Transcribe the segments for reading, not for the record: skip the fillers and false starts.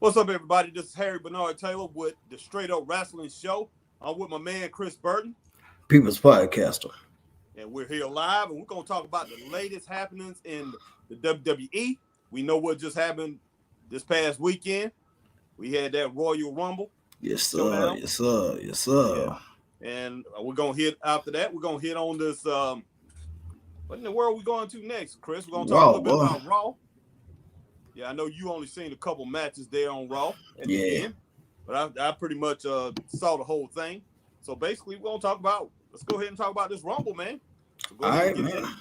What's up, everybody? This is Harry Bernard Taylor with the Straight Up Wrestling Show. I'm with my man, Chris Burton. People's Podcaster. And we're here live, and we're going to talk about the latest happenings in the WWE. We know what just happened this past weekend. We had that Royal Rumble. Yes, sir. Yes, sir. Yes, sir. Yeah. And we're going to hit, after that, we're going to hit on this, what in the world are we going to next, Chris? We're going to talk a little bit about Raw. Yeah, I know you only seen a couple matches there on Raw at the end, but I pretty much saw the whole thing. So basically, we're gonna let's go ahead and talk about this Rumble, man. So go ahead and get that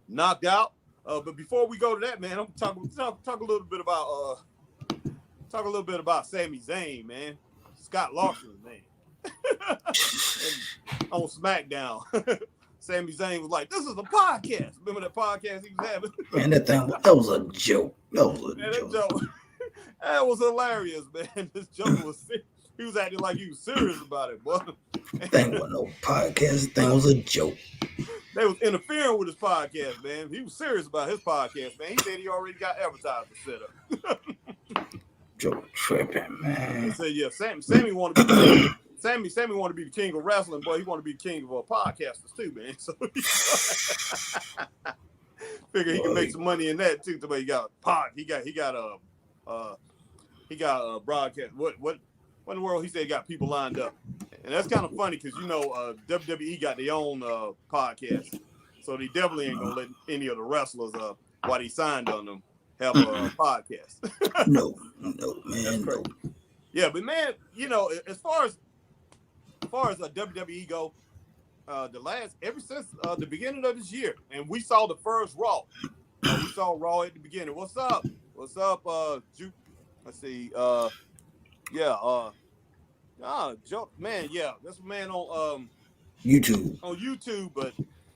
knocked out. But before we go to that, man, I'm talk a little bit about Sami Zayn, man. Scott Larson's name on SmackDown. Sami Zayn was like, "This is a podcast." Remember that podcast he was having? Man, that was a joke. That was a joke. That was hilarious, man. This joke was he was acting like he was serious about it, boy. Thing was no podcast. Thing was a joke. They was interfering with his podcast, man. He was serious about his podcast, man. He said he already got advertising set up. Joke tripping, man. He said, yeah, Sammy want to be Sammy want to be the king of wrestling, but he want to be the king of podcasters too, man. So figure he can make some money in that too. He got a broadcast. What in the world? He said he got people lined up, and that's kind of funny because WWE got their own podcast, so they definitely ain't gonna let any of the wrestlers while they signed on them have a podcast. No, man, no. Yeah, but man, as far as WWE go, ever since the beginning of this year, and we saw the first Raw. We saw Raw at the beginning. What's up? Let's see. Joe, man, yeah, that's a man on YouTube. On YouTube, but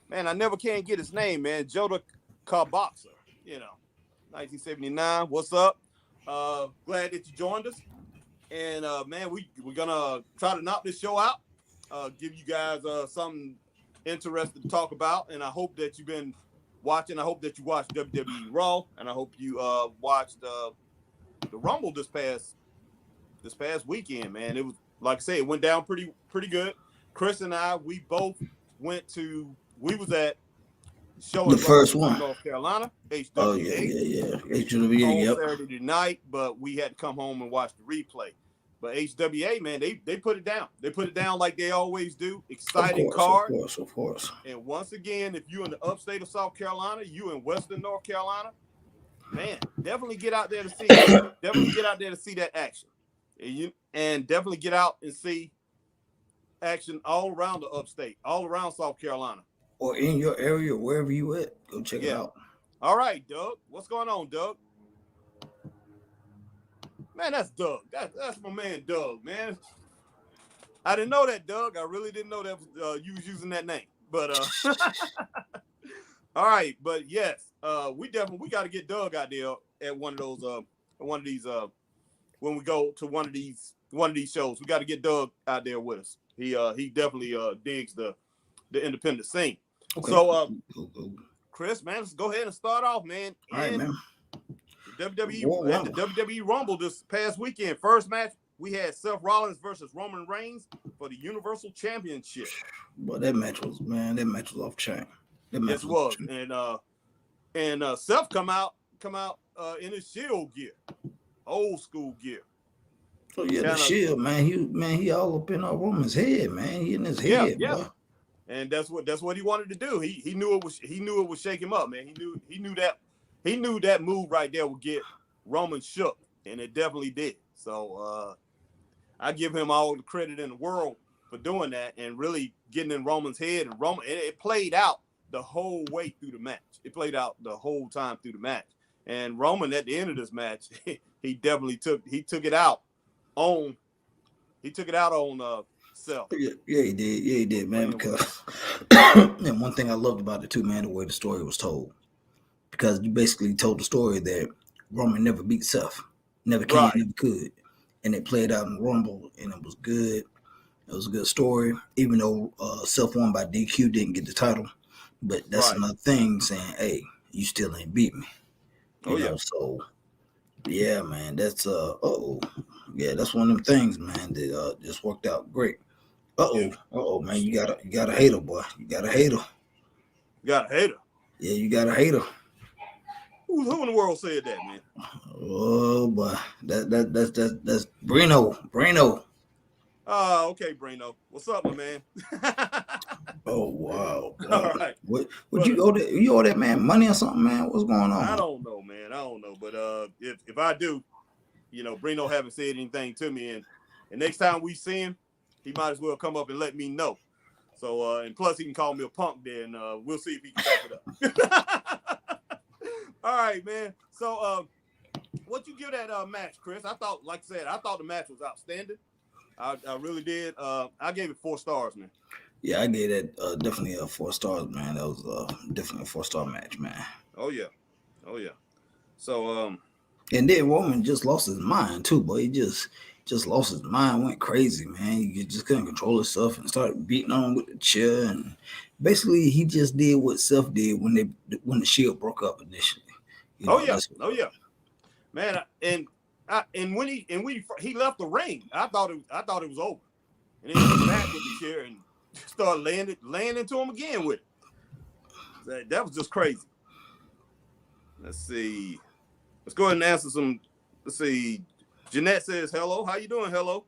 man, I never can get his name, man. Joe the Car Boxer, 1979. What's up? Glad that you joined us. And man, we're gonna try to knock this show out. Give you guys something interesting to talk about, and I hope that you've been watching. I hope that you watched WWE Raw, and I hope you watched the Rumble this past weekend. Man, it was like I say, it went down pretty good. Chris and I, we both was at the show the first one, North Carolina, HWA. Oh yeah, HWA. Yep. Saturday night, but we had to come home and watch the replay. But HWA, man, they put it down. They put it down like they always do. Exciting card. Of course. And once again, if you're in the upstate of South Carolina, you in Western North Carolina, man, definitely get out there to see. Definitely get out there to see that action. And definitely get out and see action all around the upstate, all around South Carolina. Or in your area, wherever you at, go check it out. All right, Doug. What's going on, Doug? Man, that's Doug. That's my man, Doug, man. I didn't know that, Doug. I really didn't know that you was using that name. But all right, but yes, we got to get Doug out there at one of these when we go to one of these shows. We got to get Doug out there with us. He definitely digs the independent scene. Okay. So Chris, man, let's go ahead and start off, man. All right, man. The WWE Rumble this past weekend. First match, we had Seth Rollins versus Roman Reigns for the Universal Championship. Well, that match was off chain. Yes, it was. And Seth come out in his Shield gear, old school gear. Oh yeah, the Shield, man. He all up in Roman's head, man. He in his head, boy. And that's what he wanted to do. He knew it would shake him up, man. He knew that move right there would get Roman shook, and it definitely did. So I give him all the credit in the world for doing that and really getting in Roman's head. And Roman, it played out the whole way through the match. It played out the whole time through the match. And Roman at the end of this match, he definitely took it out on Seth. Yeah, he did, man. Because and one thing I loved about it too, man, the way the story was told. Because you basically told the story that Roman never beat Seth. Never can, never could. And it played out in the Rumble, and it was good. It was a good story, even though Seth won by DQ, didn't get the title. But that's another thing saying, hey, you still ain't beat me. You know, so Yeah, man. That's yeah, that's one of them things, man, that just worked out great. Yeah. Man, you got a hater, boy. You got a hater. You got a hater. Yeah, you got a hater. Who in the world said that, man? Oh boy, that's Brino. Okay, Brino. What's up, my man? Oh wow. All right. What But you owe that? You owe that man money or something, man? What's going on? I don't know, man. I don't know. But if I do, Brino haven't said anything to me, and next time we see him, he might as well come up and let me know. So and plus he can call me a punk. Then we'll see if he can back it up. All right, man. So what you give that match, Chris? I thought, like I said, I thought the match was outstanding. I really did. I gave it 4 stars, man. Yeah, I gave that definitely a 4 stars, man. That was definitely a 4-star match, man. Oh yeah. So and then Roman just lost his mind too, boy. He just lost his mind, went crazy, man. He just couldn't control himself and started beating on him with the chair, and basically he just did what Seth did when the Shield broke up initially. Yeah, man. And when he left the ring, I thought it was over, and then he came back with the chair and started laying into him again with it. That was just crazy. Let's see. Let's go ahead and answer some. Let's see. Jeanette says, hello. How you doing? Hello.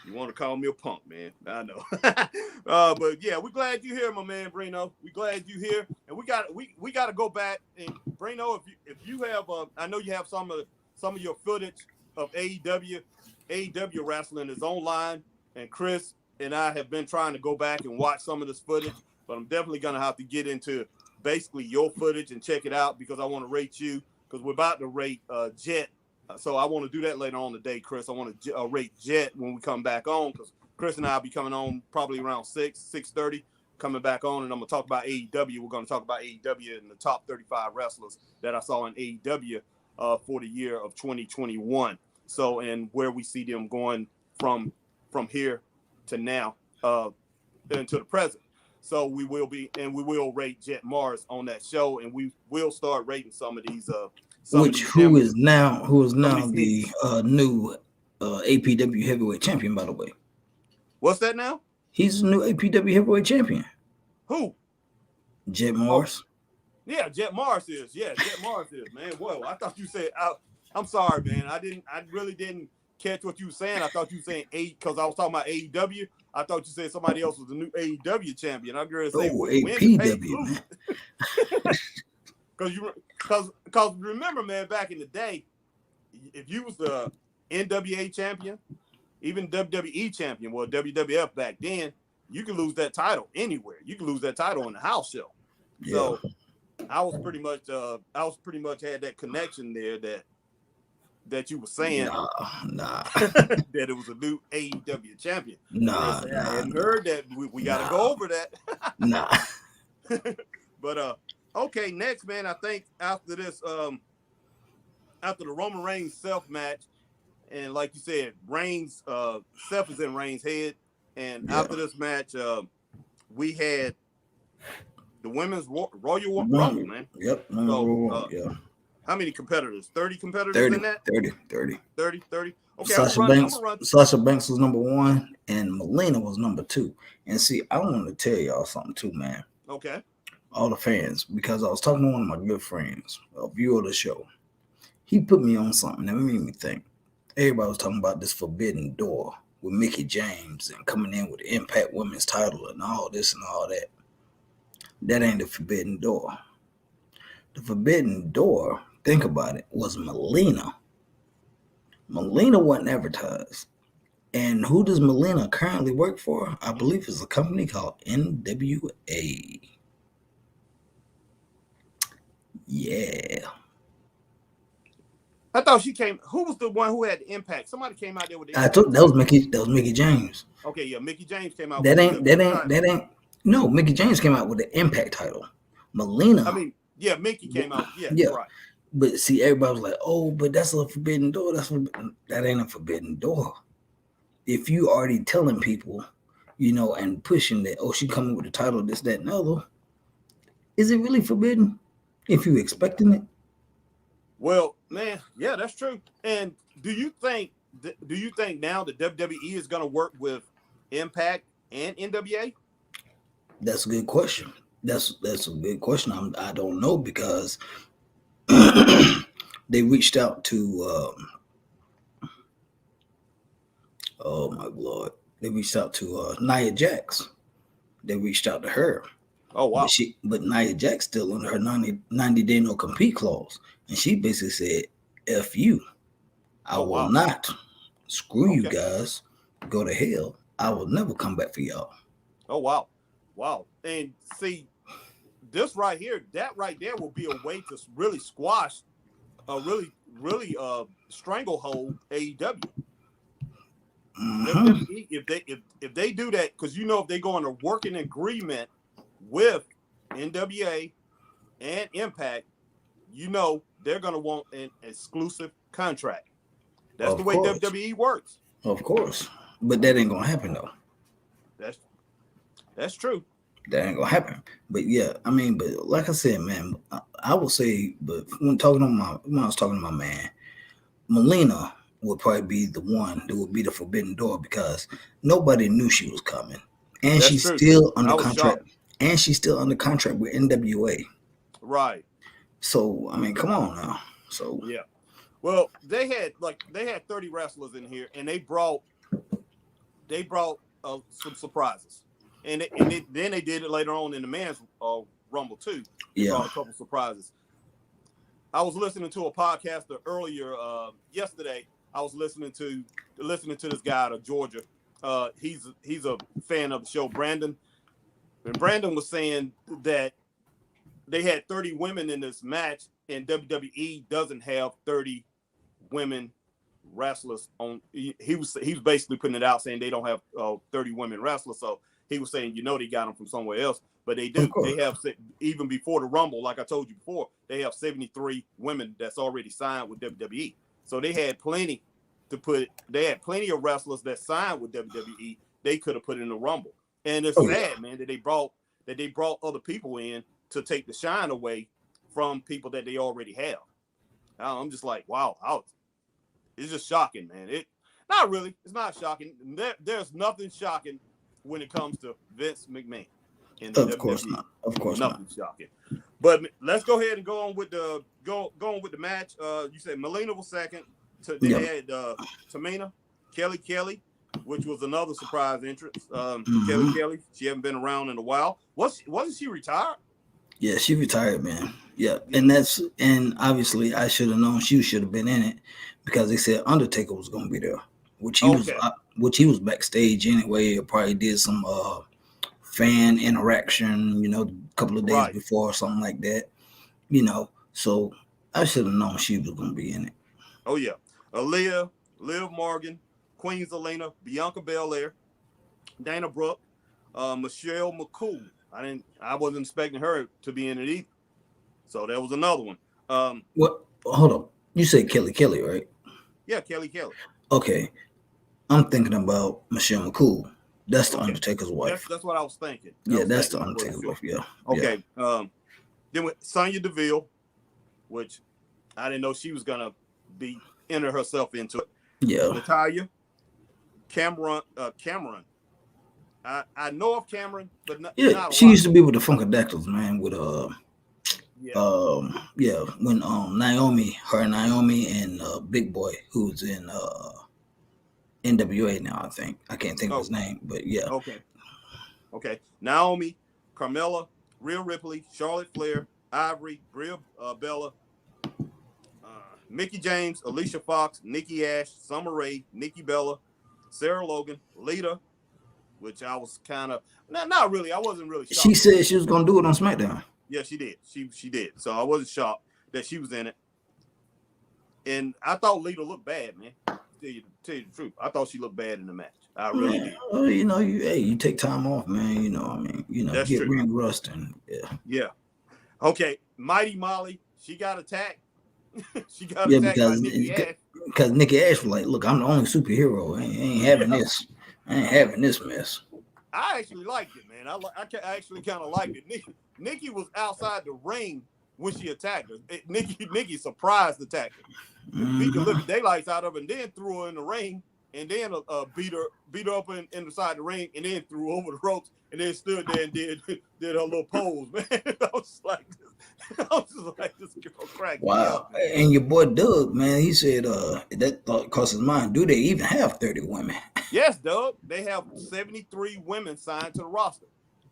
You want to call me a punk, man. I know. But yeah, we're glad you're here, my man, Brino. We're glad you're here. And we got to go back. And Brino, if you have, I know you have some of your footage of AEW wrestling is online. And Chris and I have been trying to go back and watch some of this footage. But I'm definitely going to have to get into basically your footage and check it out because I want to rate you. Because we're about to rate Jet. So I want to do that later on today, Chris. I want to rate Jet when we come back on because Chris and I will be coming on probably around 6:30, coming back on, and I'm going to talk about AEW. We're going to talk about AEW and the top 35 wrestlers that I saw in AEW for the year of 2021. So, and where we see them going from here to now and to the present. So we will rate Jet Mars on that show, and we will start rating some of these. Who is now the new APW heavyweight champion, by the way. What's that now? He's the new APW heavyweight champion. Who? Jet Mars. Oh, yeah, Jet Mars is. Yeah, Jet Mars is, man. Whoa, I thought you said. I'm sorry, man. I really didn't catch what you were saying. I thought you were saying because I was talking about AEW. I thought you said somebody else was the new AEW champion. I'm going to say APW, man. Because remember, man, back in the day, if you was the NWA champion, even WWE champion, well, WWF back then, you could lose that title anywhere. You could lose that title in the house show. Yeah. So I was pretty much had that connection there that you were saying nah. that it was a new AEW champion. I hadn't heard that. We got to go over that. Nah. But okay, next, man, I think after this, after the Roman Reigns Seth match, and like you said, Reigns, Seth is in Reigns' head, and after this match, we had the women's Royal Rumble, man. Yep. So, how many competitors? 30 competitors 30, in that? 30. 30. Okay, Sasha Banks was number 1, and Melina was number 2. And see, I want to tell y'all something too, man. Okay. All the fans, because I was talking to one of my good friends, a viewer of the show. He put me on something that made me think. Everybody was talking about this forbidden door with Mickie James and coming in with the Impact Women's title and all this and all that. That ain't the forbidden door. The forbidden door, think about it, was Melina. Melina wasn't advertised. And who does Melina currently work for? I believe it's a company called NWA. Yeah. I thought she came. Who was the one who had the Impact? Somebody came out there with the Impact. I thought that was Mickie James. Okay, yeah, Mickie James came out. That ain't. No, Mickie James came out with the Impact title. Melina. I mean, yeah, Mickie came out. Yeah, right. But see, everybody was like, "Oh, but that's a forbidden door. That ain't a forbidden door." If you already telling people, and pushing that, oh, she coming with the title, this, that, and other, is it really forbidden? If you expecting it, Well, man, yeah, that's true. And do you think now that WWE is going to work with Impact and NWA? That's a good question. That's a good question. I don't know because they reached out to oh my lord, they reached out to Nia Jax. They reached out to her. Oh wow. But Nia Jax still under her 90 day no compete clause, and she basically said, "F you, I will not. Screw you guys. Go to hell. I will never come back for y'all." Oh wow. And see, this right here, that right there will be a way to really squash, really stranglehold AEW. WWE, if they do that, because if they go on a working agreement with NWA and Impact, they're gonna want an exclusive contract. That's the way WWE works. Of course, but that ain't gonna happen though. That's true. That ain't gonna happen. But yeah, I mean, but like I said, man, I would say, but when I was talking to my man, Melina would probably be the one that would be the forbidden door because nobody knew she was coming, and she's still under contract. Shocked. And she's still under contract with NWA. Right. So I mean, come on now. So yeah. Well, they had 30 wrestlers in here, and they brought some surprises. And then they did it later on in the men's Rumble too. They brought a couple surprises. I was listening to a podcaster earlier yesterday. I was listening to this guy out of Georgia. He's a fan of the show, Brandon. And Brandon was saying that they had 30 women in this match, and WWE doesn't have 30 women wrestlers on. He was basically putting it out saying they don't have 30 women wrestlers. So he was saying, they got them from somewhere else, but they do. They have, even before the Rumble, like I told you before, they have 73 women that's already signed with WWE. So they had plenty of wrestlers that signed with WWE. They could have put in the Rumble. And it's sad, man, that they brought other people in to take the shine away from people that they already have. I'm just like, wow, it's just shocking, man. Not really. It's not shocking. There's nothing shocking when it comes to Vince McMahon. Of course not. Of course nothing shocking. But let's go ahead and go on with the match. You said Melina was second. They had Tamina, Kelly, which was another surprise entrance. Kelly, she hasn't been around in a while. Wasn't she retired? Yeah, she retired, man. Yeah, and obviously I should have known she should have been in it because they said Undertaker was going to be there, which he was backstage anyway. Probably did some fan interaction, a couple of days before or something like that, So I should have known she was going to be in it. Oh yeah, Aaliyah, Liv Morgan, Queen Zelina, Bianca Belair, Dana Brooke, Michelle McCool. I wasn't expecting her to be in it either. So that was another one. What? Hold on. You said Kelly, right? Yeah, Kelly. Okay. I'm thinking about Michelle McCool. That's the Undertaker's wife. That's what I was thinking. That's the Undertaker's wife. Yeah. Okay. Yeah. Then with Sonia Deville, which I didn't know she was gonna enter herself into it. Yeah. Natalya, Cameron. I know of Cameron, but not she used to be with the Funkadactyls, man. With when Naomi and Big Boy, who's in NWA now, I think. I can't think of his name, but yeah. Okay. Naomi, Carmella, Rhea Ripley, Charlotte Flair, Ivory, Bria Bella, Mickie James, Alicia Fox, Nikki Ash, Summer Rae, Nikki Bella, Sarah Logan, Lita, which I was kind of not really. I wasn't really shocked. She said she was gonna do it on SmackDown. Yeah, she did. She did. So I wasn't shocked that she was in it. And I thought Lita looked bad, man. Tell you the truth, I thought she looked bad in the match. I really did. You take time off, man. That's get ring rust and yeah. Okay, Mighty Molly, she got attacked. She got attacked by Nikki Ash. Because Nikki Ash was like, "Look, I'm the only superhero. I ain't having this. I ain't having this mess." I actually liked it, man. I actually kind of liked it. Nikki was outside the ring when she attacked her. Nikki surprised attacked her. Beat the living daylights out of her and then threw her in the ring and then beat her up in the side of the ring and then threw her over the ropes and then stood there and did her little pose, man. I was just like, this girl cracked me up. And your boy Doug, man, he said that thought crossed his mind. Do they even have 30 women? Yes, Doug. They have 73 women signed to the roster.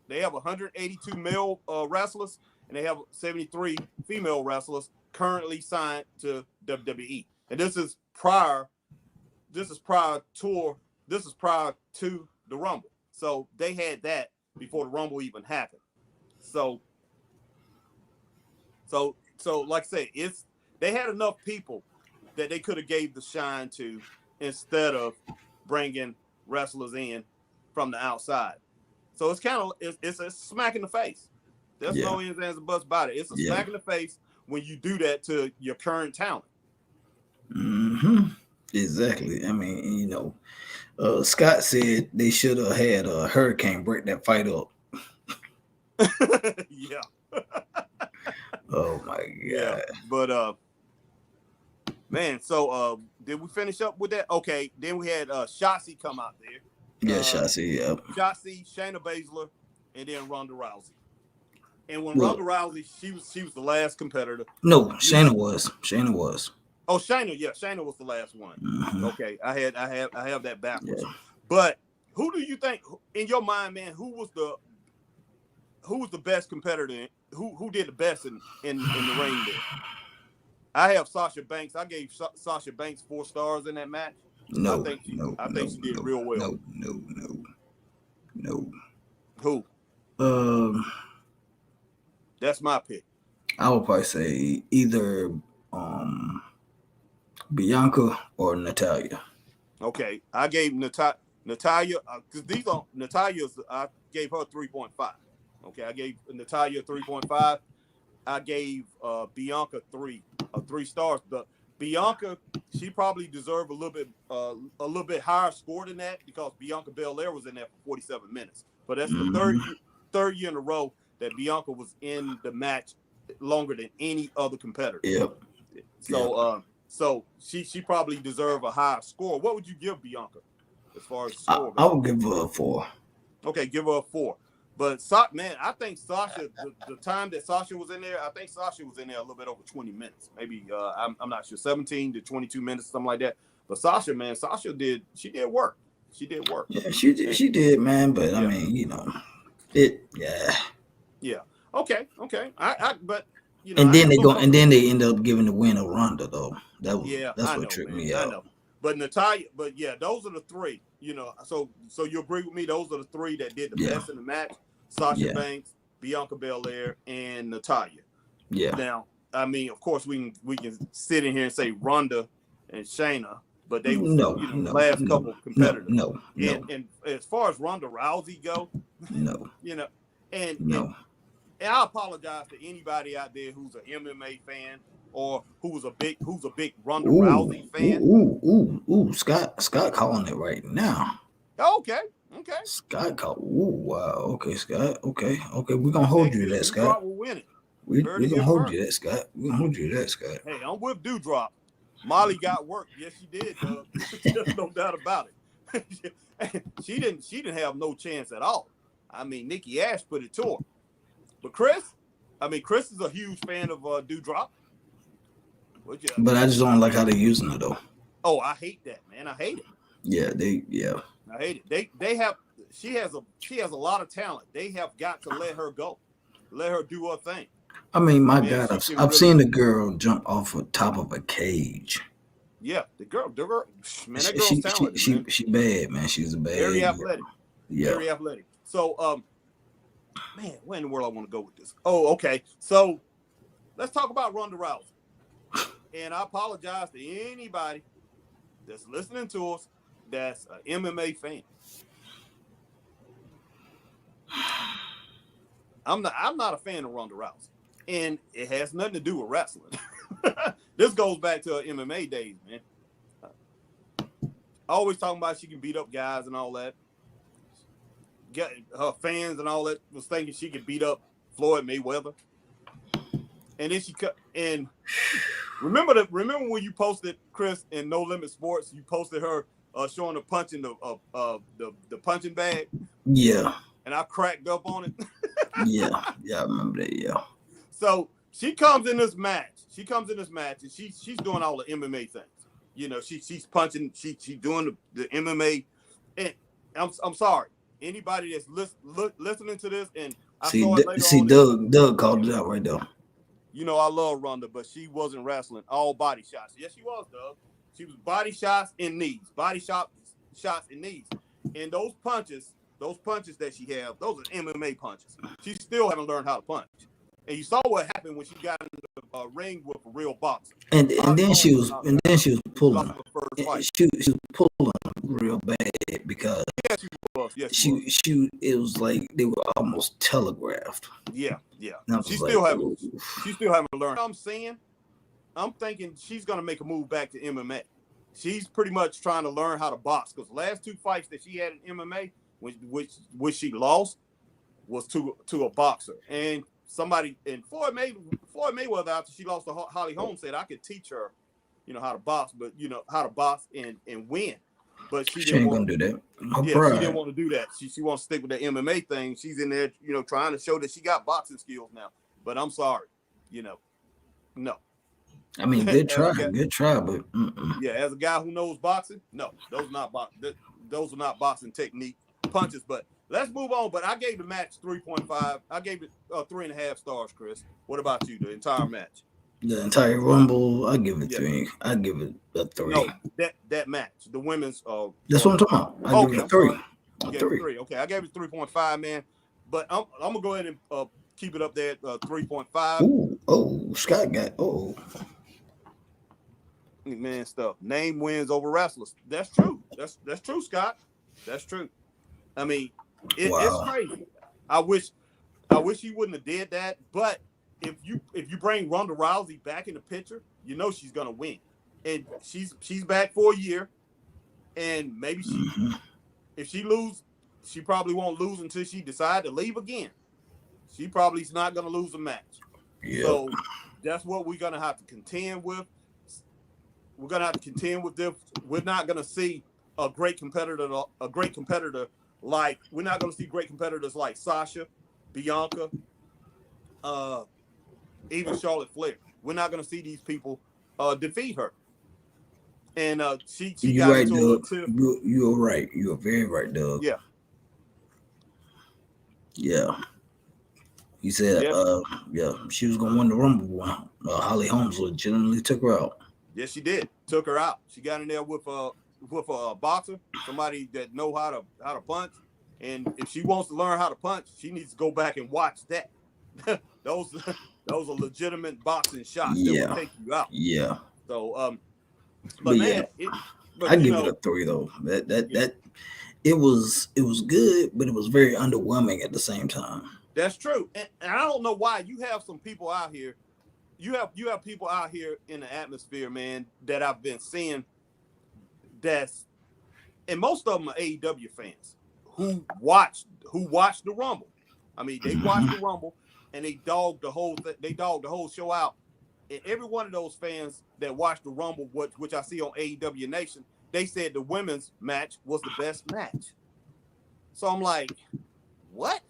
They have 182 male wrestlers, and they have 73 female wrestlers currently signed to WWE. And this is prior to the Rumble. So they had that before the Rumble even happened. So like I say, they had enough people that they could have gave the shine to instead of bringing wrestlers in from the outside. So it's kind of it's a smack in the face. There's no ifs, ands, and buts about it. It's a smack in the face when you do that to your current talent. Mm-hmm. Exactly. I mean, Scott said they should have had a Hurricane break that fight up. Yeah. Oh my God. Yeah. But man, so did we finish up with that? Okay, then we had Shotzi come out there. Yeah, Shotzi, yeah. Shotzi, Shayna Baszler, and then Ronda Rousey. And when Ronda Rousey, she was the last competitor. No, Shayna was. Oh, Shayna, yeah, Shayna was the last one. Mm-hmm. Okay, I have that backwards. Yeah. But who do you think, in your mind, man, who was the best competitor? Who did the best in the ring there? I have Sasha Banks. I gave Sasha Banks 4 stars in that match. I think she did real well. No. Who? That's my pick. I would probably say either Bianca or Natalya. Okay, I gave Natalya because these are Natalya's. I gave her 3.5. Okay, I gave Natalya 3.5. I gave Bianca 3 stars. But Bianca, she probably deserved a little bit higher score than that because Bianca Belair was in there for 47 minutes. But that's the third year in a row that Bianca was in the match longer than any other competitor. Yep. So she probably deserved a higher score. What would you give Bianca as far as score goes? I would give her a 4. Okay, give her a 4. But man, I think Sasha, the time that Sasha was in there, I think Sasha was in there a little bit over 20 minutes. Maybe I'm not sure, 17 to 22 minutes, something like that. But Sasha did work. She did work. Yeah, she did, man. But I mean, Yeah. Okay. But and then they end up giving the win to Ronda though. That's what tripped me out. I know. But Natalya, those are the 3. So you agree with me? Those are the 3 that did the best in the match: Sasha Banks, Bianca Belair, and Natalya. Yeah. Now, I mean, of course, we can sit in here and say Ronda and Shayna, but they were the last couple of competitors. No. And as far as Ronda Rousey go, and I apologize to anybody out there who's an MMA fan or who's a big Ronda Rousey fan. Scott calling it right now. Okay. Scott called. Wow. Okay, Scott. Okay. We're gonna hold you to that, Scott. We're gonna hold you to that, Scott. Hey, I'm with Dewdrop. Molly got work. Yes, she did. There's no doubt about it. She didn't have no chance at all. I mean, Nikki Ash put it to her. But Chris is a huge fan of Dewdrop. But I just don't like how they're using it though. Oh, I hate that, man. I hate it. I hate it. She has a lot of talent. They have got to let her go. Let her do her thing. I mean, my God, I've seen the girl jump off the top of a cage. Yeah, the girl, man, that girl's talented. She bad, man. She's a bad. Very athletic. Yeah. Very athletic. So, man, where in the world I want to go with this? Oh, okay. So let's talk about Ronda Rousey. And I apologize to anybody that's listening to us that's an MMA fan. I'm not a fan of Ronda Rousey. And it has nothing to do with wrestling. This goes back to her MMA days, man. Always talking about she can beat up guys and all that. Her fans and all that was thinking she could beat up Floyd Mayweather. and then she cut. And remember when you posted, Chris, in No Limit Sports, you posted her showing the punching the punching bag. Yeah. And I cracked up on it. Yeah, I remember that. Yeah. So she comes in this match. And she's doing all the MMA things. You know, she's punching. She's doing the MMA. And I'm sorry, anybody that's listening to this, and I saw it later on. Doug called it out right there. You know, I love Ronda, but she wasn't wrestling all body shots. Yes, she was, Doug. She was body shots and knees, shots and knees, and those punches that she had, those are MMA punches. She still haven't learned how to punch. And you saw what happened when she got in the ring with a real boxer. And then she was pulling. She was pulling real bad because it was like they were almost telegraphed. Yeah. She still haven't learned. I'm thinking she's gonna make a move back to MMA. She's pretty much trying to learn how to box, because the last two fights that she had in MMA, which she lost, was to a boxer. And somebody, and Floyd Mayweather, after she lost to Holly Holm, said, I could teach her, you know, how to box, but you know, how to box and win. But she ain't gonna do that. She didn't want to do that. She wants to stick with the MMA thing. She's in there, you know, trying to show that she got boxing skills now. But I'm sorry, you know, no. I mean, good try, but yeah, as a guy who knows boxing, no, those are not boxing technique punches. But let's move on. But I gave the match 3.5. I gave it 3.5 stars, Chris. What about you? The entire match? The entire Rumble, I give it 3. I give it a 3. No, that match, the women's. That's what I'm talking about. I give it a 3. A 3. Okay, I gave it 3.5, man. But I'm gonna go ahead and keep it up there at 3.5. Oh, Scott got man stuff. Name wins over wrestlers. That's true. That's true, Scott. That's true. I mean, it's crazy. I wish he wouldn't have did that. But if you bring Ronda Rousey back in the picture, you know she's gonna win. And she's back for a year. And maybe if she lose, she probably won't lose until she decides to leave again. She probably is not gonna lose a match. Yeah. So that's what we're gonna have to contend with. We're gonna have to contend with this. We're not gonna see a great competitor like we're not gonna see great competitors like Sasha, Bianca, even Charlotte Flair. We're not gonna see these people defeat her. And she got right, into Doug. You're right. You're very right, Doug. Yeah. Yeah. He said, she was gonna win the Rumble one. Holly Holmes legitimately took her out. Yes, she did. Took her out. She got in there with a boxer, somebody that know how to punch. And if she wants to learn how to punch, she needs to go back and watch that. those are legitimate boxing shots that will take you out. Yeah. So but man, I give it a 3 though. That it was good, but it was very underwhelming at the same time. That's true. And I don't know why you have some people out here. You have people out here in the atmosphere, man, that I've been seeing. And most of them are AEW fans who watched the Rumble. I mean, they watched the Rumble and they dogged the whole show out. And every one of those fans that watched the Rumble, which I see on AEW Nation, they said the women's match was the best match. So I'm like, what?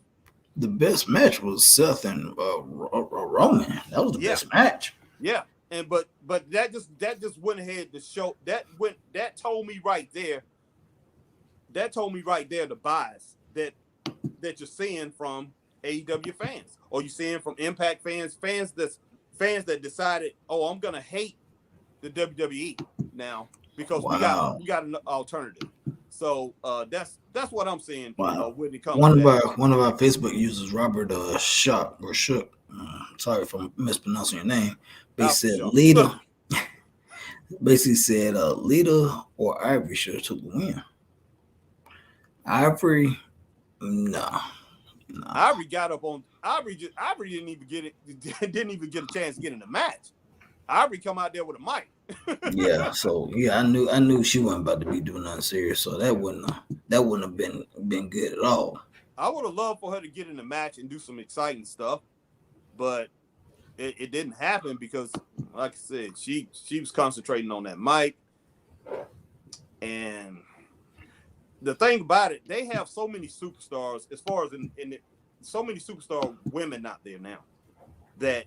The best match was Seth and Roman. That was the best match. Yeah, and but that just went ahead to show that told me right there. That told me right there the bias that you're seeing from AEW fans, or you're seeing from Impact fans that decided, oh, I'm gonna hate the WWE now because we got an alternative. So that's what I'm saying. Wow. You know, when it comes one of our Facebook users, Robert Shook. Sorry if I'm mispronouncing your name. Basically said Lita or Ivory should have took the win. Ivory, no. Ivory got up on Ivory didn't even get a chance to get in the match. Ivory come out there with a mic. Yeah, so I knew she wasn't about to be doing nothing serious, so that wouldn't have been good at all. I would have loved for her to get in the match and do some exciting stuff, but it didn't happen because, like I said, she was concentrating on that mic. And the thing about it, they have so many superstars, as far as so many superstar women out there now, that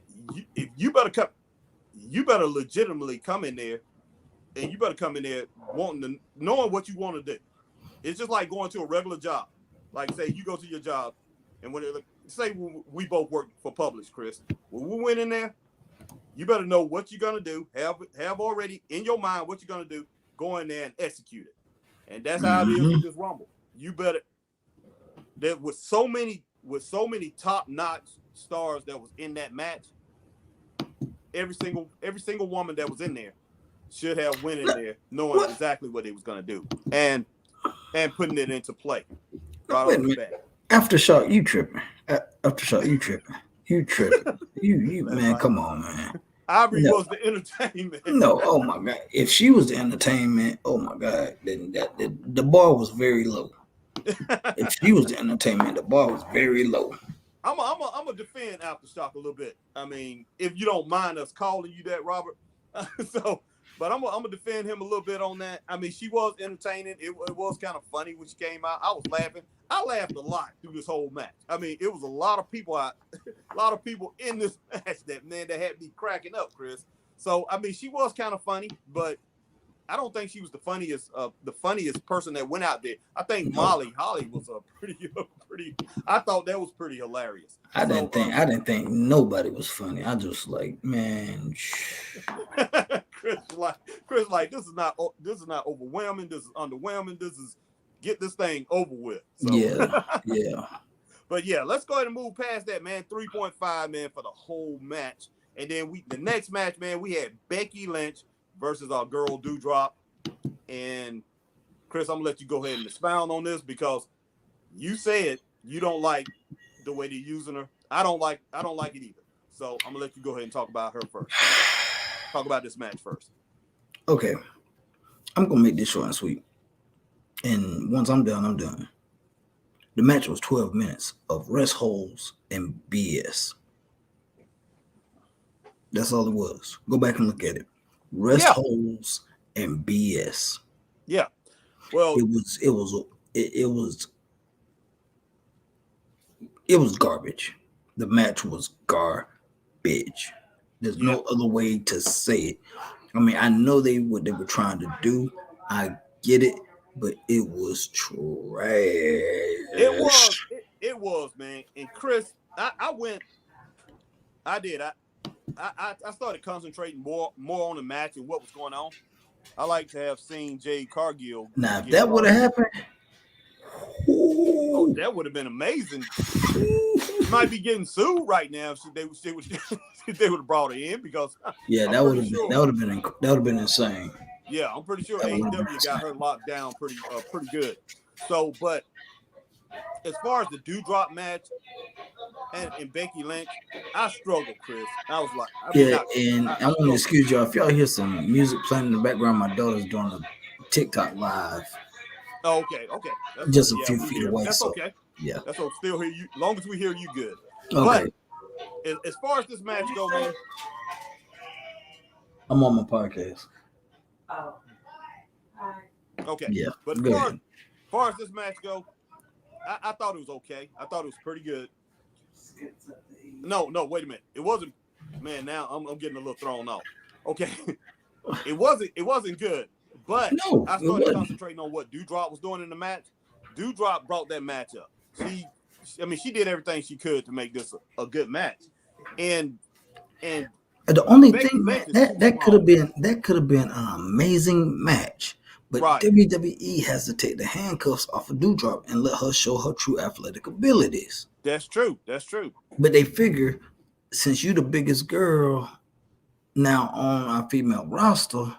if you better legitimately come in there, and you better come in there knowing what you want to do. It's just like going to a regular job. Like, say you go to your job, and say we both work for Publix, Chris. When we went in there, you better know what you're gonna do. Have already in your mind what you're gonna do. Go in there and execute it. And that's how it is with this Rumble. You better. There with so many top-notch stars that was in that match. Every single woman that was in there should have went in there knowing exactly what they was gonna do and putting it into play. Right off the bat. Aftershock, you tripping. Aftershock, you tripping. You tripping. You man, right. Come on, man. Aubrey was the entertainment. No, oh my God. If she was the entertainment, oh my God, then the bar was very low. If she was the entertainment, the bar was very low. I'm a defend Aftershock a little bit. I mean, if you don't mind us calling you that, Robert. But I'm gonna defend him a little bit on that. I mean, she was entertaining. It was kind of funny when she came out. I was laughing. I laughed a lot through this whole match. I mean, it was a lot of people in this match that had me cracking up, Chris. So I mean, she was kind of funny, but I don't think she was the funniest person that went out there. I think Holly was a pretty. I thought that was pretty hilarious. I didn't think nobody was funny. I just like, man. Chris, like this is not overwhelming. This is underwhelming. This is get this thing over with. So. Yeah. But yeah, let's go ahead and move past that, man. 3.5, man, for the whole match, and then the next match, man, we had Becky Lynch versus our girl Doudrop. And Chris, I'm gonna let you go ahead and expound on this because you said you don't like the way they're using her. I don't like it either. So I'm gonna let you go ahead and talk about her first. Talk about this match first. Okay. I'm gonna make this short and sweet. And once I'm done, I'm done. The match was 12 minutes of rest holes and BS. That's all it was. Go back and look at it. Rest holes and BS. Yeah. Well, it was garbage. The match was garbage. There's no other way to say it. I mean, I know what they were trying to do. I get it, but it was trash. It was, man. And Chris, I started concentrating more on the match and what was going on. I like to have seen Jade Cargill. Now, if that would have happened, that would have been amazing. She might be getting sued right now if they would have brought her in because that would have been insane. Yeah, I'm pretty sure AEW got her locked down pretty good. So, but as far as the Doudrop match and Becky Lynch, I struggled, Chris. I was like, I want to excuse y'all if y'all hear some music playing in the background. My daughter's doing a TikTok live. Oh, okay. That's just a few feet away. That's okay. Yeah. That's what still hear you. As long as we hear you good. Okay. But as far as this match goes, man. I'm on my podcast. Oh. Okay. Yeah. But as far as this match goes, I thought it was okay. I thought it was pretty good. No, wait a minute. It wasn't. Man, now I'm getting a little thrown off. Okay. It wasn't good. But I started concentrating on what Doudrop was doing in the match. Doudrop brought that match up. She did everything she could to make this a good match. And the only thing that could have been an amazing match. But WWE has to take the handcuffs off of Doudrop and let her show her true athletic abilities. That's true. But they figure since you're the biggest girl now on our female roster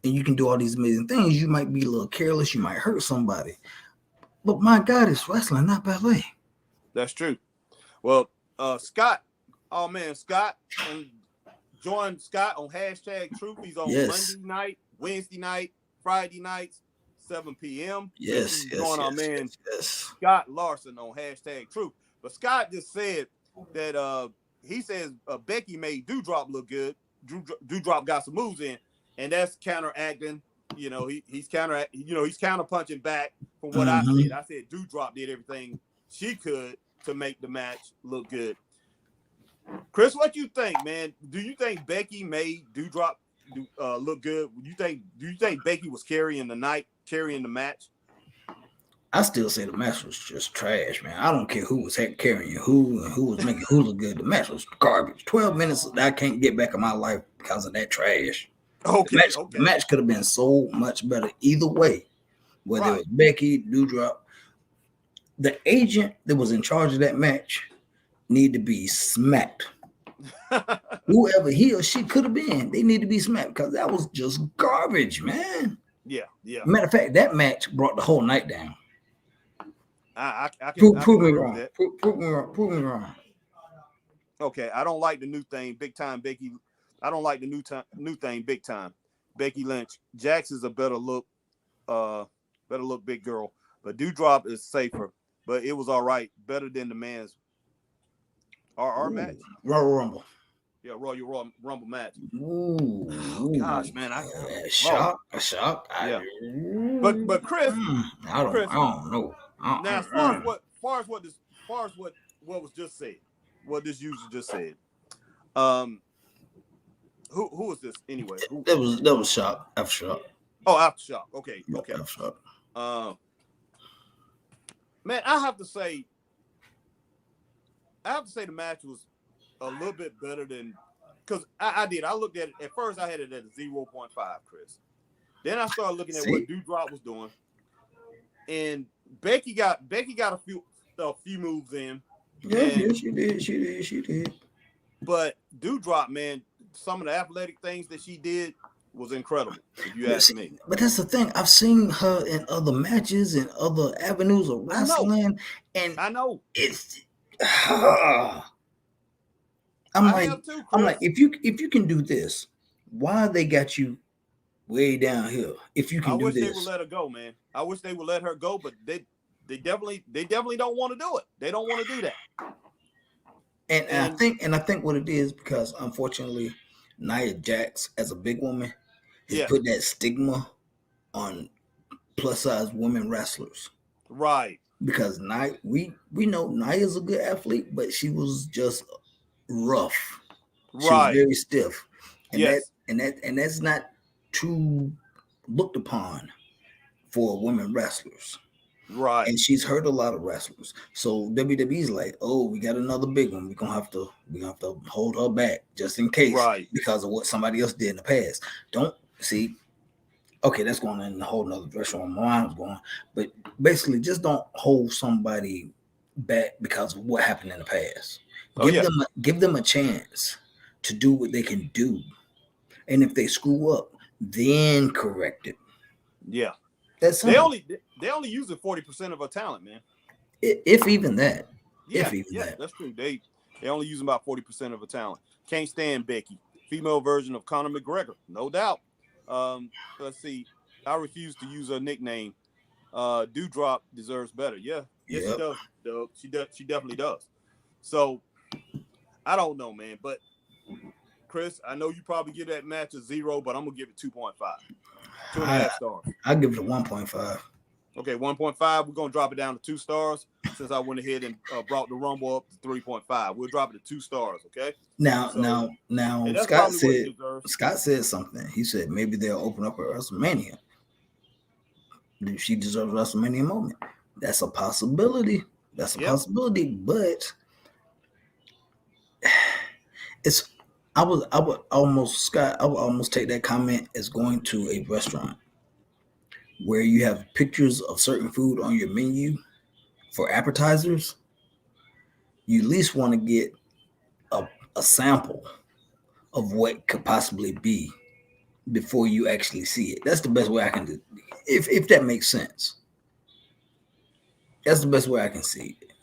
and you can do all these amazing things, you might be a little careless. You might hurt somebody. But my God, it's wrestling, not ballet. That's true. Well, Scott, Scott, and join Scott on #Truth. He's on Monday night, Wednesday night, Friday nights, 7 p.m. Join our man Scott Larson on #Truth. But Scott just said that he says Becky made Doudrop look good. Doudrop got some moves in, and that's counteracting. He's counter punching back from what I said. I said Doudrop did everything she could to make the match look good. Chris, what you think, man? Do you think Becky made Doudrop look good? Do you think Becky was carrying the match? I still say the match was just trash, man. I don't care who was carrying who and who was making who look good. The match was garbage. 12 minutes that I can't get back in my life because of that trash. Okay, the match could have been so much better either way. Whether it was Becky, Doudrop. The agent that was in charge of that match need to be smacked. Whoever he or she could have been, they need to be smacked because that was just garbage, man. Yeah. Matter of fact, that match brought the whole night down. I can prove me wrong. Prove me wrong. Okay, I don't like the new thing, big time Becky. I don't like the new thing, big time. Becky Lynch. Jax is a better look big girl, but Doudrop is safer. But it was all right, better than the man's our match. Royal Rumble. Yeah, Royal Rumble match. Ooh, gosh, man, shock. Yeah, but Chris, I don't know. Now, as far as what was just said, what this user just said, who was this anyway? That was Shock. After Shock. Oh, After Shock. Okay. After Shock. Man, I have to say the match was a little bit better than, because I looked at it at first. I had it at a 0.5, Chris. Then I started looking at what Doudrop was doing, and Becky got a few moves in. Yeah, she did. But Doudrop, man, some of the athletic things that she did was incredible, if you ask me. But that's the thing. I've seen her in other matches and other avenues of wrestling, and I know it's. I'm like, if you can do this, why they got you way down here? If you can do this, I wish they would let her go, man. I wish they would let her go, but they definitely don't want to do it. They don't want to do that. And I think what it is, because unfortunately, Nia Jax as a big woman has put that stigma on plus size women wrestlers. Right. Because we know Nia's a good athlete, but she was just rough. She was very stiff. And that's not too looked upon for women wrestlers. Right. And she's hurt a lot of wrestlers. So WWE's like, oh, we got another big one. We're gonna have to hold her back just in case, because of what somebody else did in the past. Don't see. Okay, that's going in a whole nother direction where my mind was going. But basically, just don't hold somebody back because of what happened in the past. Give them a chance to do what they can do. And if they screw up, then correct it. Yeah. That's they only using 40% of her talent, man. If even that. Yeah, that's true. They only use about 40% of her talent. Can't stand Becky. Female version of Conor McGregor, no doubt. Let's see. I refuse to use her nickname. Doudrop deserves better. Yeah, she does. Doug. She definitely does. So I don't know, man. But Chris, I know you probably give that match a 0, but I'm gonna give it 2.5. 2.5 stars. I'll give it a 1.5. Okay, 1.5. We're gonna drop it down to 2 stars since I went ahead and brought the Rumble up to 3.5. We'll drop it to 2 stars. Okay. Now, Scott said something. He said maybe they'll open up at WrestleMania. She deserves a WrestleMania moment. That's a possibility. But it's. I would almost take that comment as going to a restaurant where you have pictures of certain food on your menu for appetizers. You at least want to get a sample of what could possibly be before you actually see it. That's the best way I can do, if that makes sense. That's the best way I can see it.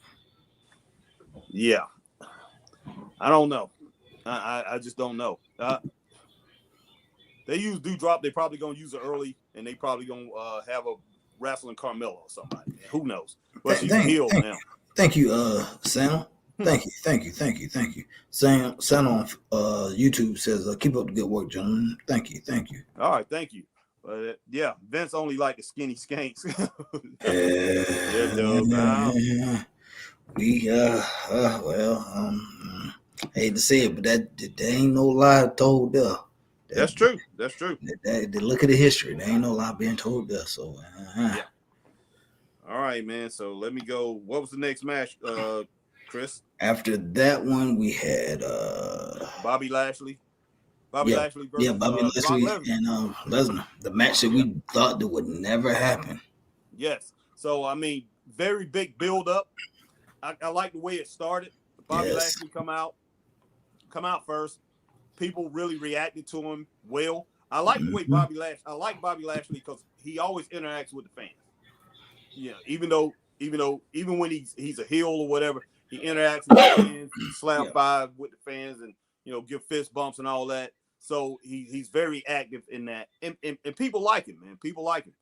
Yeah. I don't know. I just don't know. They use Doudrop. They probably gonna use it early, and they probably gonna have a wrestling Carmella or somebody. Who knows? But she's healed now. Thank you, Santa. Thank you. Sam on YouTube says, "Keep up the good work, gentlemen." Thank you. All right, thank you. Yeah, Vince only like the skinny skanks. Yeah, dog. We hate to say it, but that ain't no lie told there. That's true. That's true. That look at the history. There ain't no lie being told there. So yeah. All right, man. So let me go. What was the next match, Chris? After that one, we had Bobby Lashley. Lashley versus Bobby Lashley and Lesnar. The match that we thought that would never happen. Yes. So I mean, very big build up. I like the way it started. Bobby Lashley come out first. People really reacted to him well. I like the way Bobby Lashley. I like Bobby Lashley because he always interacts with the fans. Yeah, even when he's a heel or whatever, he interacts with the fans, slap five with the fans, and give fist bumps and all that. So he's very active in that, and people like him, man. People like him.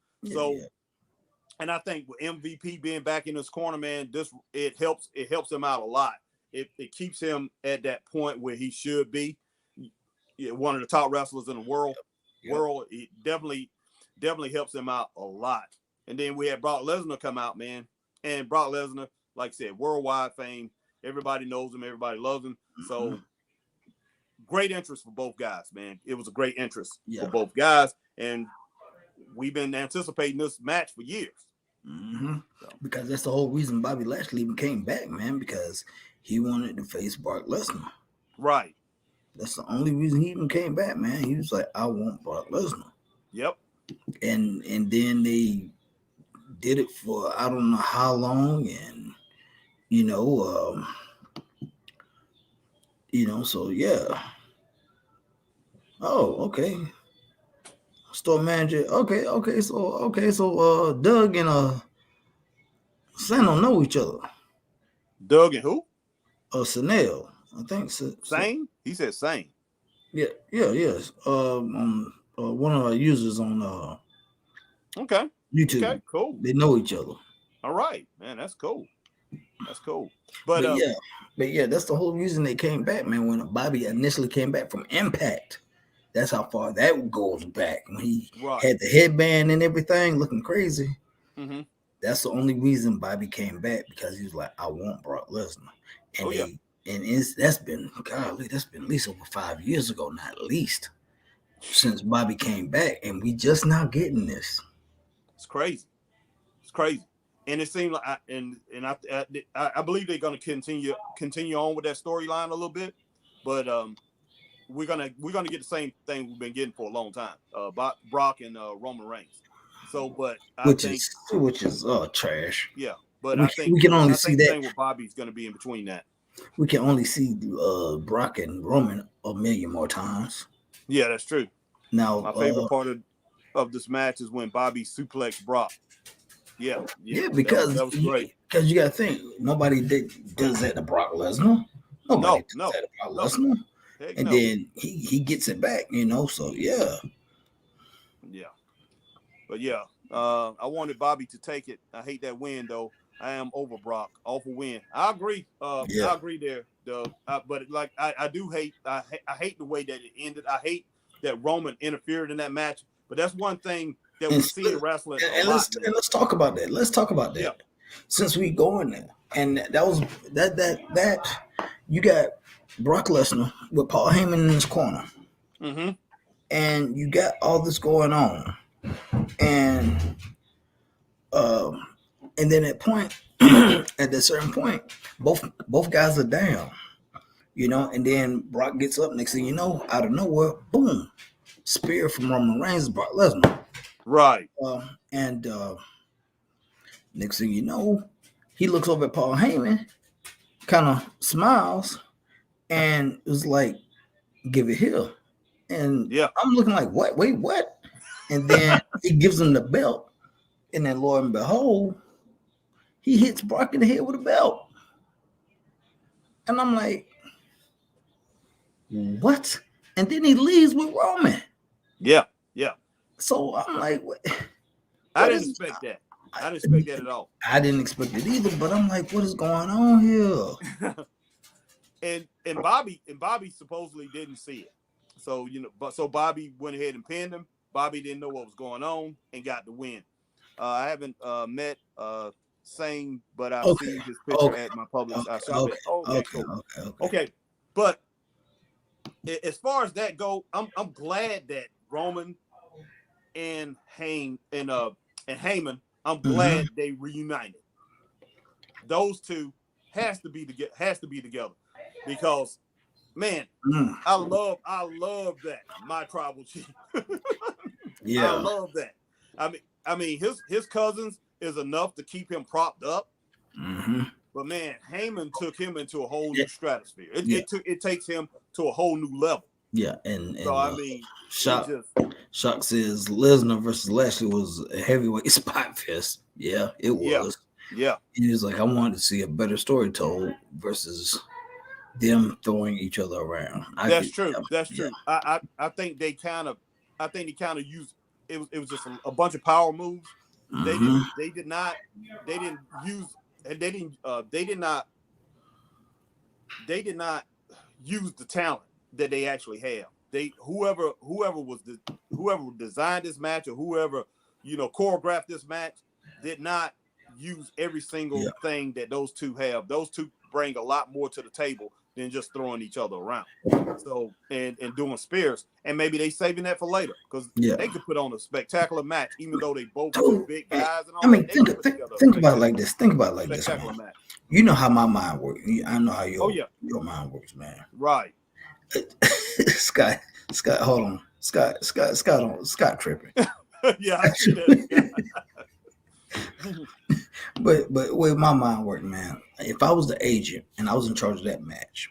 And I think with MVP being back in his corner, man, it helps him out a lot. It keeps him at that point where he should be, one of the top wrestlers in the world. It definitely helps him out a lot. And then we had Brock Lesnar come out, man. And Brock Lesnar, like I said, worldwide fame. Everybody knows him. Everybody loves him. So great interest for both guys, man. It was a great interest for both guys. And we've been anticipating this match for years. Because that's the whole reason Bobby Lashley even came back, man, because he wanted to face Brock Lesnar. Right. That's the only reason he even came back, man. He was like, I want Brock Lesnar. Yep. And then they did it for I don't know how long, and so yeah. Oh, okay. Store manager. Okay. So Doug and Sam don't know each other. Doug and who? Sanel. I think Sane? He said Sane. Yes. One of our users on YouTube. Okay, cool. They know each other. All right, man. That's cool. But that's the whole reason they came back, man. When Bobby initially came back from Impact, that's how far that goes back. When he had the headband and everything, looking crazy. That's the only reason Bobby came back, because he was like, "I want Brock Lesnar," and that's been at least over 5 years ago, not at least, since Bobby came back, and we just now getting this. It's crazy. And it seemed like, I believe they're going to continue on with that storyline a little bit, but we're gonna get the same thing we've been getting for a long time. Brock and Roman Reigns. So, but which is trash. Yeah, but I think we can only see that. With Bobby's going to be in between that. We can only see Brock and Roman a million more times. Yeah, that's true. Now, my favorite part of this match is when Bobby suplexed Brock. Yeah, because that was great. Because you got to think, nobody does that to Brock Lesnar. Nobody does that to Brock Lesnar. And then he gets it back, So yeah. But I wanted Bobby to take it. I hate that win though. I am over Brock. Awful win. I agree. I agree there. But like I do hate. I hate the way that it ended. I hate that Roman interfered in that match. But that's one thing that we see in wrestling. Let's talk about that. Yeah. Since we going there, and that was that you got Brock Lesnar with Paul Heyman in his corner, and you got all this going on, and then at a certain point, both guys are down, and then Brock gets up. Next thing you know, out of nowhere, boom, spear from Roman Reigns, Brock Lesnar. Right. And next thing you know, he looks over at Paul Heyman, kind of smiles, and was like, "Give it here." And I'm looking like, "What? Wait, what?" And then he gives him the belt, and then lo and behold, he hits Brock in the head with a belt. And I'm like, "What?" And then he leaves with Roman. Yeah. So I'm like, what? I didn't expect that. I didn't expect that at all. I didn't expect it either, but I'm like, what is going on here? and Bobby supposedly didn't see it. So so Bobby went ahead and pinned him. Bobby didn't know what was going on and got the win. I haven't met Zayn, but I've seen his picture at my public shop. Okay. But as far as that go, I'm glad that Roman and Heyman, I'm glad they reunited. Those two has to be together because, man, I love that my tribal chief. Yeah, I love that. I mean, his cousins is enough to keep him propped up. But man, Heyman took him into a whole new stratosphere. It takes him to a whole new level. Yeah, and so I mean, Shock says Lesnar versus Lashley was a heavyweight spot fest. Yeah, it was. Yeah. He was like, I wanted to see a better story told versus them throwing each other around. That's true. I think they kind of used it was just a bunch of power moves. They did not use the talent that they actually have. Whoever designed this match or whoever choreographed this match did not use every single thing that those two have. Those two bring a lot more to the table than just throwing each other around. So and doing spears, and maybe they saving that for later because they could put on a spectacular match, even though they both big guys and all. I mean, think about it like this. Think about it like this. Match. You know how my mind works. I know how your mind works, man. Right. Scott, hold on. Scott tripping. Yeah, I see that. But with my mind work, man, if I was the agent and I was in charge of that match,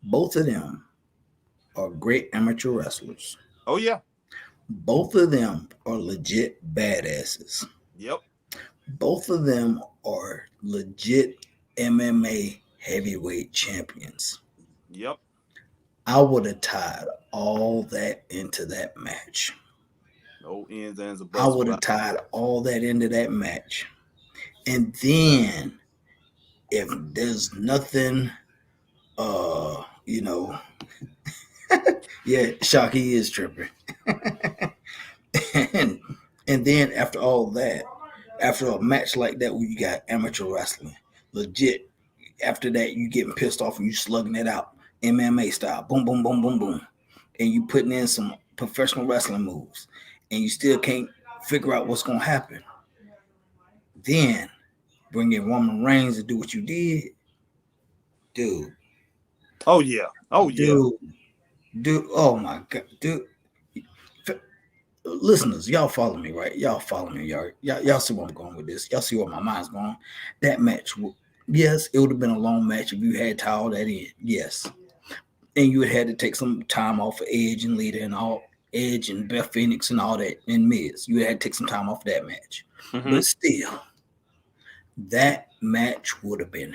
both of them are great amateur wrestlers. Oh yeah. Both of them are legit badasses. Yep. Both of them are legit MMA heavyweight champions. Yep. I would have tied all that into that match. No ends and I would have tied all that into that match. And then if there's nothing, yeah, Shocky is tripping. and then after all that, after a match like that where you got amateur wrestling, legit, after that you getting pissed off and you slugging it out, MMA style, boom, boom, boom, boom, boom. And you putting in some professional wrestling moves and you still can't figure out what's going to happen. Then bring in Roman Reigns to do what you did. Dude. Oh, yeah. Dude. Oh, my God. Dude. Listeners, y'all follow me, right? Y'all follow me. Y'all see where I'm going with this. Y'all see where my mind's going. That match, yes, it would have been a long match if you had to tie all that in. Yes. And you had to take some time off of Edge and Lita and all Edge and Beth Phoenix and all that and Miz. You had to take some time off of that match. Mm-hmm. But still, that match would have been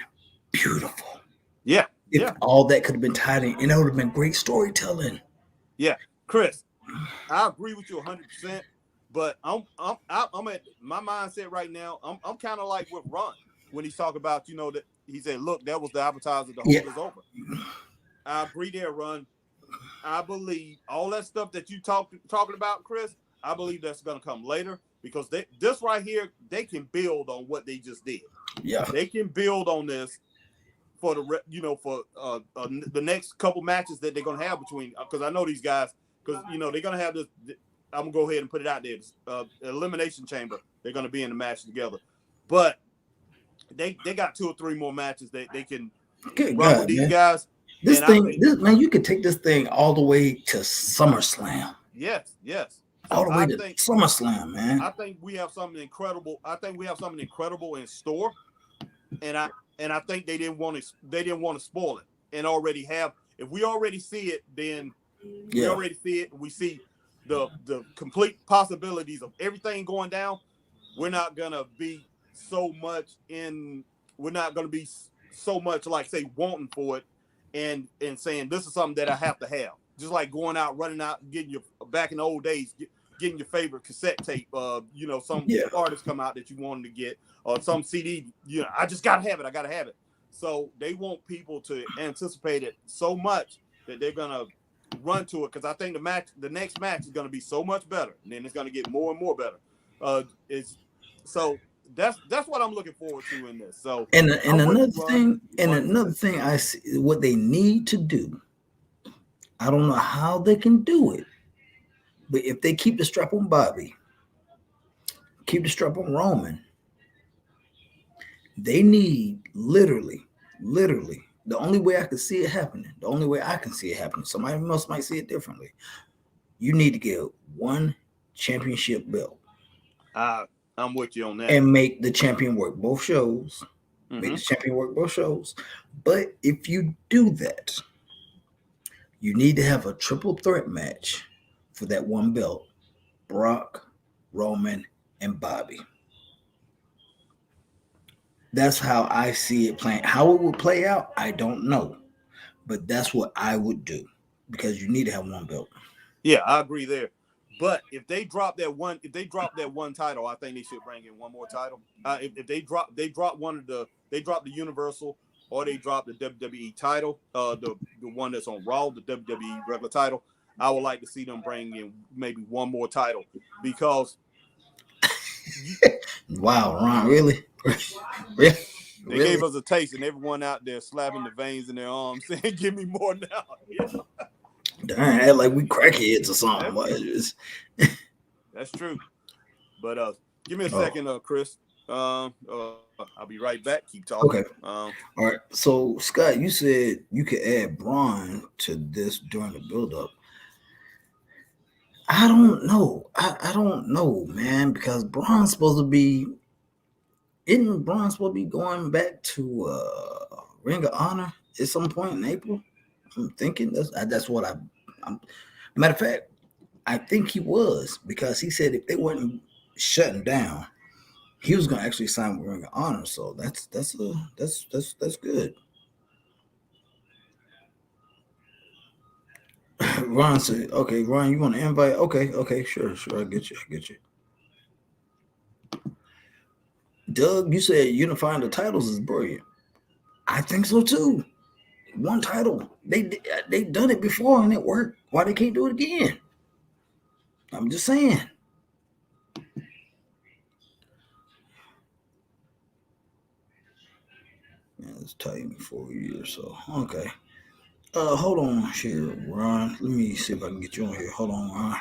beautiful. Yeah. If all that could have been tied in, and it would have been great storytelling. Yeah. Chris, I agree with you 100%, but I'm at my mindset right now. I'm kind of like with Ron when he's talking about, that he said, look, that was the appetizer, the hold is over. I agree there, Ron. I believe all that stuff that you talking about, Chris, I believe that's going to come later because this right here, they can build on what they just did. Yeah. They can build on this for the next couple matches that they're going to have between, because I know these guys, because, they're going to have this, I'm going to go ahead and put it out there, Elimination Chamber, they're going to be in the match together. But they got 2 or 3 more matches that they can run with these guys. This man, you could take this thing all the way to SummerSlam. Yes. All the way to SummerSlam, man. I think we have something incredible. In store, and I think they didn't want to spoil it and already have. If we already see it, then we already see it. We see the complete possibilities of everything going down. We're not gonna be so much like say wanting for it. And saying this is something that I have to have, just like going out, running out, getting your back in the old days, getting your favorite cassette tape. Some artist come out that you wanted to get, or some CD. I just gotta have it. So they want people to anticipate it so much that they're gonna run to it, because I think the next match is gonna be so much better, and then it's gonna get more and more better. That's what I'm looking forward to in this. So and another thing I see what they need to do. I don't know how they can do it, but if they keep the strap on Bobby, keep the strap on Roman, they need literally, the only way I can see it happening, somebody else might see it differently. You need to get one championship belt. I'm with you on that. And make the champion work both shows. Make the champion work both shows. But if you do that, you need to have a triple threat match for that one belt. Brock, Roman, and Bobby. That's how I see it playing. How it would play out, I don't know. But that's what I would do, because you need to have one belt. Yeah, I agree there. But if they drop that one title, I think they should bring in one more title. If they drop the Universal, or they drop the WWE title, the one that's on Raw, the WWE regular title, I would like to see them bring in maybe one more title, because wow, Ron, really? Really? They gave us a taste, and everyone out there slapping the veins in their arms saying, "Give me more now." Yeah. Darn, act like we crackheads or something. That's true. But give me a second, Chris. I'll be right back. Keep talking. Okay. All right. So, Scott, you said you could add Braun to this during the build-up. I don't know. I don't know, man, because Braun's supposed to be. Isn't Braun supposed to be going back to Ring of Honor at some point in April? I'm thinking that's what I'm. Matter of fact, I think he was, because he said if they weren't shutting down, he was going to actually sign with Ring of Honor. So that's good. Ron said, "Okay, Ron, you want to invite? Okay, sure, I get you." Doug, you said unifying the titles is brilliant. I think so too. One title. They done it before and it worked. Why they can't do it again? I'm just saying. Yeah, it's Titan 4 years, so okay. Hold on here, Ron. Let me see if I can get you on here. Hold on, Ron.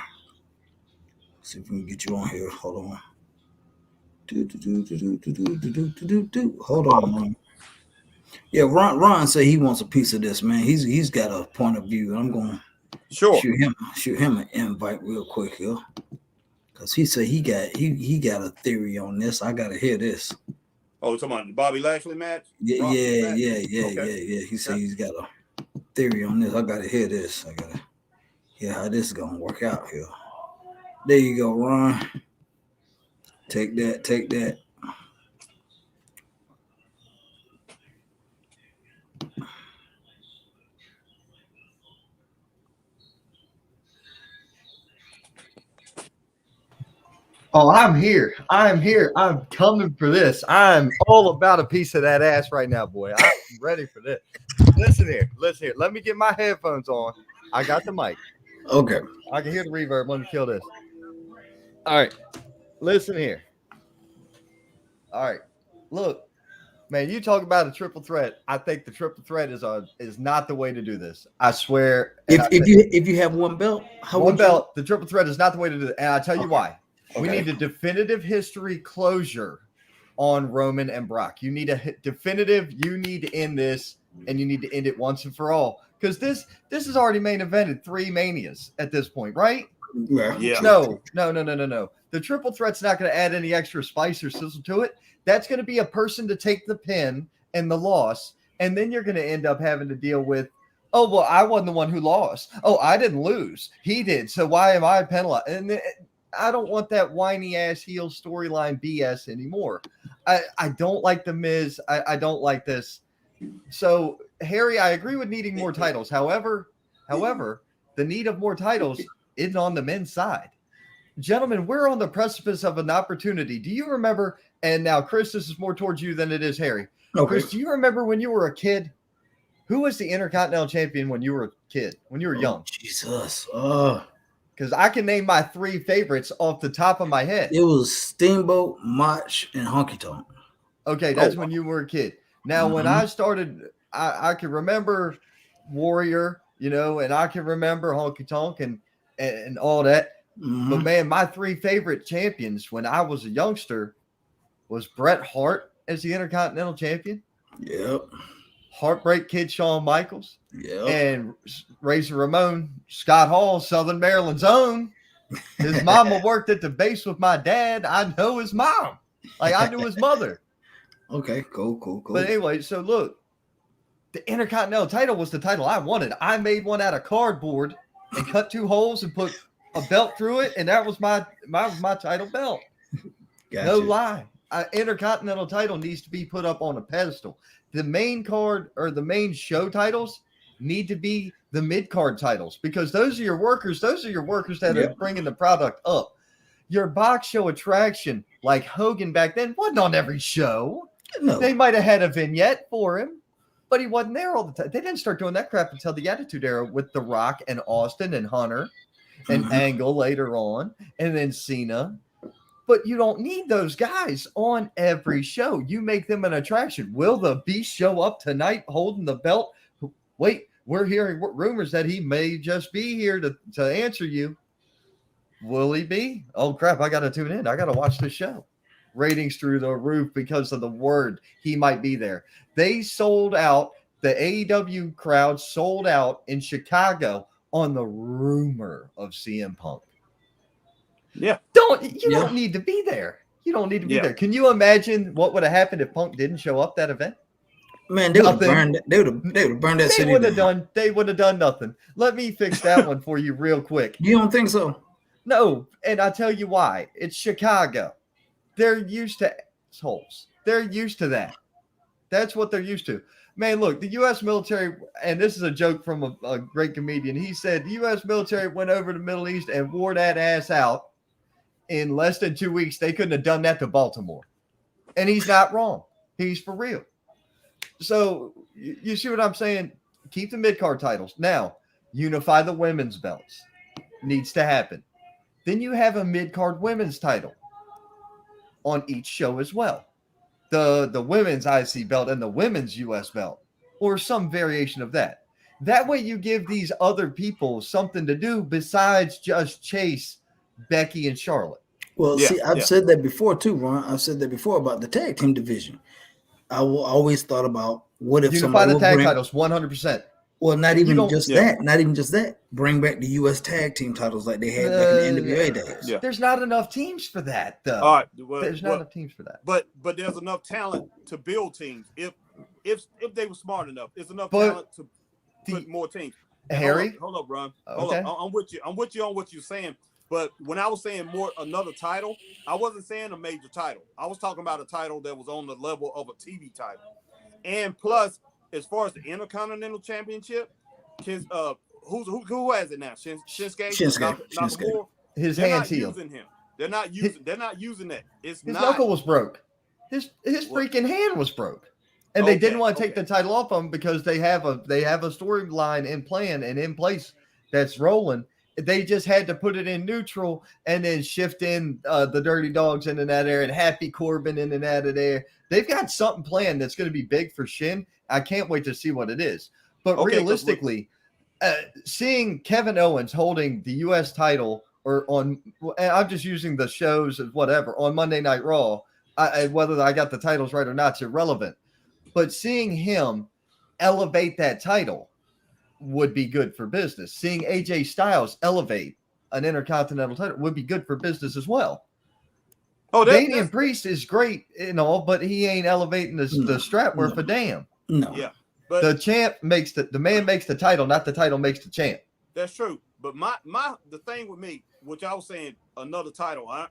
See if we can get you on here. Hold on. Hold on, Ron. Yeah, Ron said he wants a piece of this, man. He's got a point of view. I'm going to shoot him an invite real quick here, because he said he got a theory on this. I got to hear this. Oh, you're talking about the Bobby Lashley match? Yeah. He said he's got a theory on this. I got to hear this. I got to hear how this is going to work out here. There you go, Ron. Take that. Oh, I'm here. I'm coming for this. I'm all about a piece of that ass right now, boy. I'm ready for this. Listen here. Let me get my headphones on. I got the mic. Okay. I can hear the reverb. Let me kill this. All right. Listen here. All right. Look, man, you talk about a triple threat. I think the triple threat is not the way to do this. I swear. If you have one belt, the triple threat is not the way to do it. And I'll tell you why. Okay. We need a definitive history closure on Roman and Brock. You need a definitive. You need to end this, and you need to end it once and for all. Because this is already main evented 3 Manias at this point, right? Yeah. No. The triple threat's not going to add any extra spice or sizzle to it. That's going to be a person to take the pin and the loss, and then you're going to end up having to deal with, oh, well, I wasn't the one who lost. Oh, I didn't lose. He did. So why am I penalized? And I don't want that whiny ass heel storyline BS anymore. I don't like the Miz. I don't like this. So, Harry, I agree with needing more titles. However, the need of more titles isn't on the men's side. Gentlemen, we're on the precipice of an opportunity. Do you remember? And now, Chris, this is more towards you than it is Harry. Okay. Chris, do you remember when you were a kid? Who was the Intercontinental Champion when you were a kid, when you were young? Jesus. Because I can name my 3 favorites off the top of my head. It was Steamboat, Mach, and Honky Tonk. Okay, that's when you were a kid. Now, when I started, I can remember Warrior, and I can remember Honky Tonk and all that. But man, my 3 favorite champions when I was a youngster was Bret Hart as the Intercontinental Champion. Yep. Heartbreak Kid Shawn Michaels. Yep. And Razor Ramon, Scott Hall, Southern Maryland's own. His mama worked at the base with my dad. I know his mom. Like I knew his mother. Okay, cool. But anyway, so look, the Intercontinental title was the title I wanted. I made one out of cardboard and cut 2 holes and put a belt through it, and that was my title belt. Gotcha. No lie. Intercontinental title needs to be put up on a pedestal. The main card or the main show titles need to be the mid-card titles because those are your workers. Those are your workers that are bringing the product up. Your box show attraction, like Hogan back then, wasn't on every show. No. They might have had a vignette for him, but he wasn't there all the time. They didn't start doing that crap until the Attitude Era with The Rock and Austin and Hunter and Angle later on, and then Cena. But you don't need those guys on every show. You make them an attraction. Will the Beast show up tonight holding the belt? Wait, we're hearing rumors that he may just be here to answer you. Will he be? Oh, crap, I got to tune in. I got to watch the show. Ratings through the roof because of the word he might be there. They sold out. The AEW crowd sold out in Chicago on the rumor of CM Punk. Yeah. Don't need to be there. You don't need to be there. Can you imagine what would have happened if Punk didn't show up that event? Man, they would have burned that city. They would have done nothing. Let me fix that one for you real quick. You don't think so? No, and I'll tell you why. It's Chicago. They're used to assholes. They're used to that. That's what they're used to. Man, look, the U.S. military, and this is a joke from a great comedian. He said the U.S. military went over to the Middle East and wore that ass out in less than 2 weeks. They couldn't have done that to Baltimore. And he's not wrong. He's for real. So you see what I'm saying? Keep the mid-card titles. Now, unify the women's belts. Needs to happen. Then you have a mid-card women's title on each show as well. The women's IC belt and the women's US belt, or some variation of that. That way you give these other people something to do besides just chase Becky and Charlotte. Well, see, I've said that before too, Ron. I've said that before about the tag team division. I always thought about what if unify the tag titles 100%. Well, not even just that. Bring back the U.S. tag team titles like they had back in the NWA days. Yeah. There's not enough teams for that, though. All right, there's not enough teams for that. But there's enough talent to build teams. If they were smart enough, there's enough talent to put more teams. Harry, hold up, Ron. Okay. Hold up. I'm with you. I'm with you on what you're saying. But when I was saying another title, I wasn't saying a major title. I was talking about a title that was on the level of a TV title. And plus, as far as the Intercontinental Championship, who has it now? Shinsuke. His hands healed. They're not using that. His knuckle was broke. His freaking hand was broke. And they didn't want to take the title off him because they have a storyline in place that's rolling. They just had to put it in neutral and then shift in the Dirty Dogs into that area and Happy Corbin into that there. They've got something planned that's going to be big for Shin. I can't wait to see what it is. But realistically, seeing Kevin Owens holding the U.S. title and I'm just using the shows as whatever on Monday Night Raw, whether I got the titles right or not is irrelevant. But seeing him elevate that title would be good for business. Seeing AJ Styles elevate an Intercontinental title would be good for business as well. Damien Priest is great and all, but he ain't elevating the strap worth a damn. No. Yeah. But the champ makes the man makes the title, not the title makes the champ. That's true. But the thing with me, which I was saying another title, I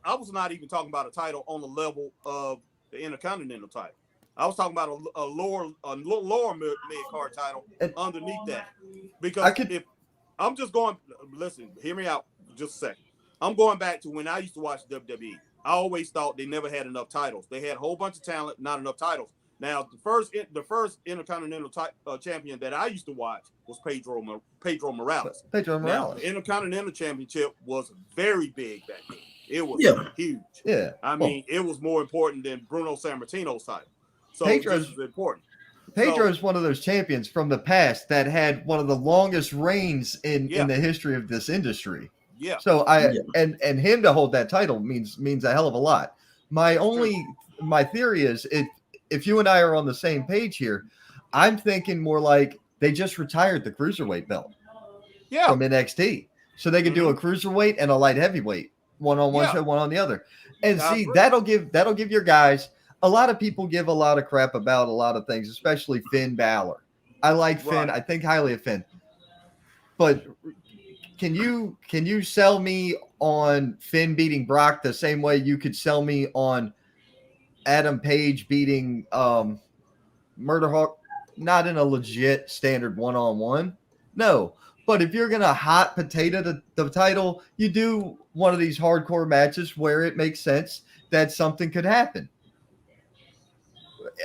was not even talking about a title on the level of the Intercontinental title. I was talking about a lower mid card title underneath that. Because if I'm just going, listen, hear me out just a second. I'm going back to when I used to watch WWE. I always thought they never had enough titles. They had a whole bunch of talent, not enough titles. Now, the first Intercontinental champion that I used to watch was Pedro Morales. Now, the Intercontinental Championship was very big back then. It was huge. Yeah. I mean, it was more important than Bruno Sammartino's title. So Pedro's this is important. Pedro's one of those champions from the past that had one of the longest reigns in the history of this industry. Yeah. So and him to hold that title means a hell of a lot. My theory is if you and I are on the same page here, I'm thinking more like they just retired the cruiserweight belt from NXT. So they could do a cruiserweight and a light heavyweight, one on one show, one on the other. And that'll give your guys. A lot of people give a lot of crap about a lot of things, especially Finn Balor. I like Finn. I think highly of Finn. But can you sell me on Finn beating Brock the same way you could sell me on Adam Page beating Murder Hawk? Not in a legit standard one-on-one. No. But if you're going to hot potato the title, you do one of these hardcore matches where it makes sense that something could happen.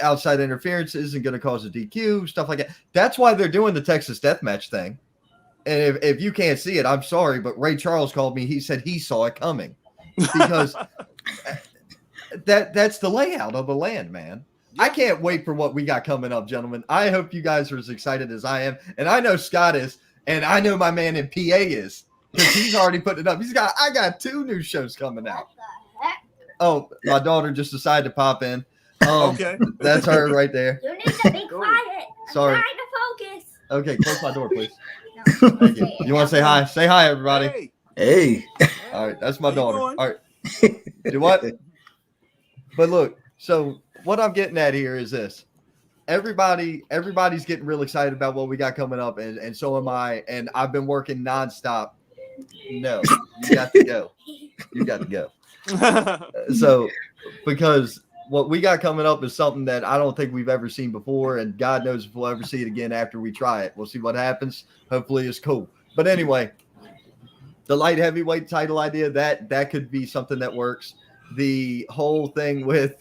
Outside interference isn't going to cause a DQ, stuff like that. That's why they're doing the Texas Deathmatch thing. And if you can't see it, I'm sorry, but Ray Charles called me. He said he saw it coming because that's the layout of the land, man. I can't wait for what we got coming up, gentlemen. I hope you guys are as excited as I am. And I know Scott is, and I know my man in PA is, because he's already put it up. I got 2 new shows coming out. Oh, my daughter just decided to pop in. Okay. That's her right there. You need to be quiet. Sorry. I'm trying to focus. Okay, close my door, please. Thank you. You want to say hi? Say hi, everybody. Hey. All right, that's my daughter. All right. Do what? But look, so what I'm getting at here is this. Everybody's getting real excited about what we got coming up, and so am I. And I've been working nonstop. No, you got to go. You got to go. So, because what we got coming up is something that I don't think we've ever seen before, and God knows if we'll ever see it again after we try it. We'll see what happens. Hopefully it's cool. But anyway, the light heavyweight title idea, that could be something that works. The whole thing with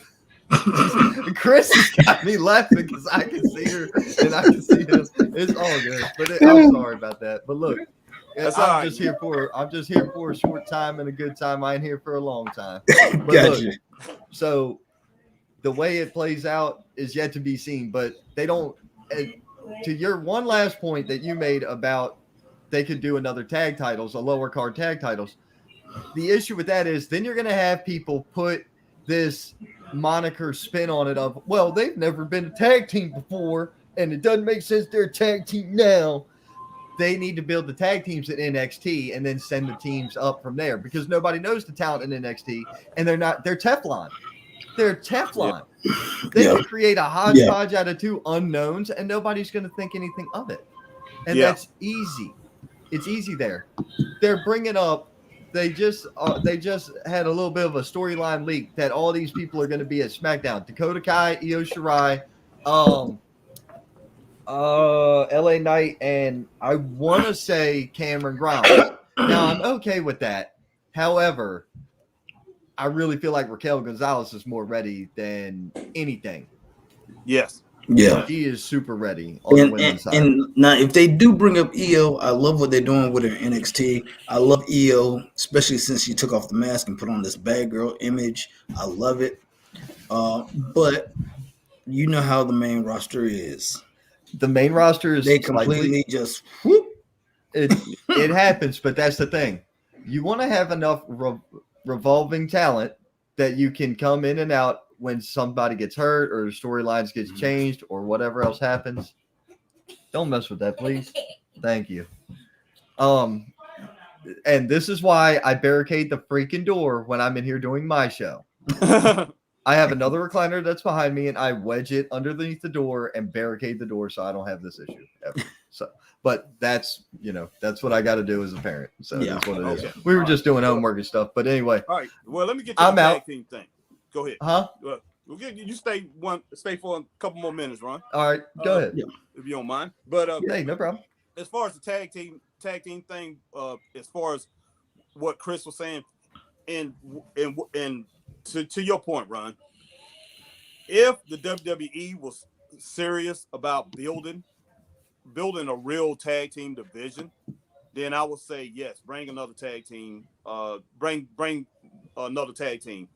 Chris has got me laughing because I can see her and I can see him. It's all good. But I'm sorry about that. But look, I'm just here for a short time and a good time. I ain't here for a long time. But Gotcha. Look, so the way it plays out is yet to be seen, but they don't. To your one last point that you made about they could do another tag titles, a lower card tag titles. The issue with that is then you're going to have people put this moniker spin on it of, well, they've never been a tag team before, and it doesn't make sense they're a tag team now. They need to build the tag teams at NXT and then send the teams up from there because nobody knows the talent in NXT, and they're Teflon. They're Teflon. Yeah. They can create a hodgepodge out of 2 unknowns, and nobody's going to think anything of it. And that's easy. It's easy there. They're bringing up. They just had a little bit of a storyline leak that all these people are going to be at SmackDown. Dakota Kai, Io Shirai, LA Knight, and I want to say Cameron Grimes. Now I'm okay with that. However, I really feel like Raquel Gonzalez is more ready than anything. Yes. Yeah. She is super ready on the women's side. And now, if they do bring up Io, I love what they're doing with her in NXT. I love Io, especially since she took off the mask and put on this bad girl image. I love it. But you know how the main roster is. The main roster is they completely just whoop. It happens, but that's the thing. You want to have enough revolving talent that you can come in and out when somebody gets hurt or the storylines gets changed or whatever else happens. Don't mess with that, please. Thank you. And this is why I barricade the freaking door when I'm in here doing my show. I have another recliner that's behind me, and I wedge it underneath the door and barricade the door so I don't have this issue ever. So, but that's what I got to do as a parent. So that's what it is. We were just doing homework and stuff. But anyway. All right. Well, let me get to the tag team thing. Go ahead. Huh? We'll get you stay for a couple more minutes, Ron. All right, go ahead. If you don't mind. But hey, no problem. As far as the tag team thing, as far as what Chris was saying, and to your point, Ron, if the WWE was serious about building a real tag team division, then I would say yes, bring another tag team. Bring another tag team.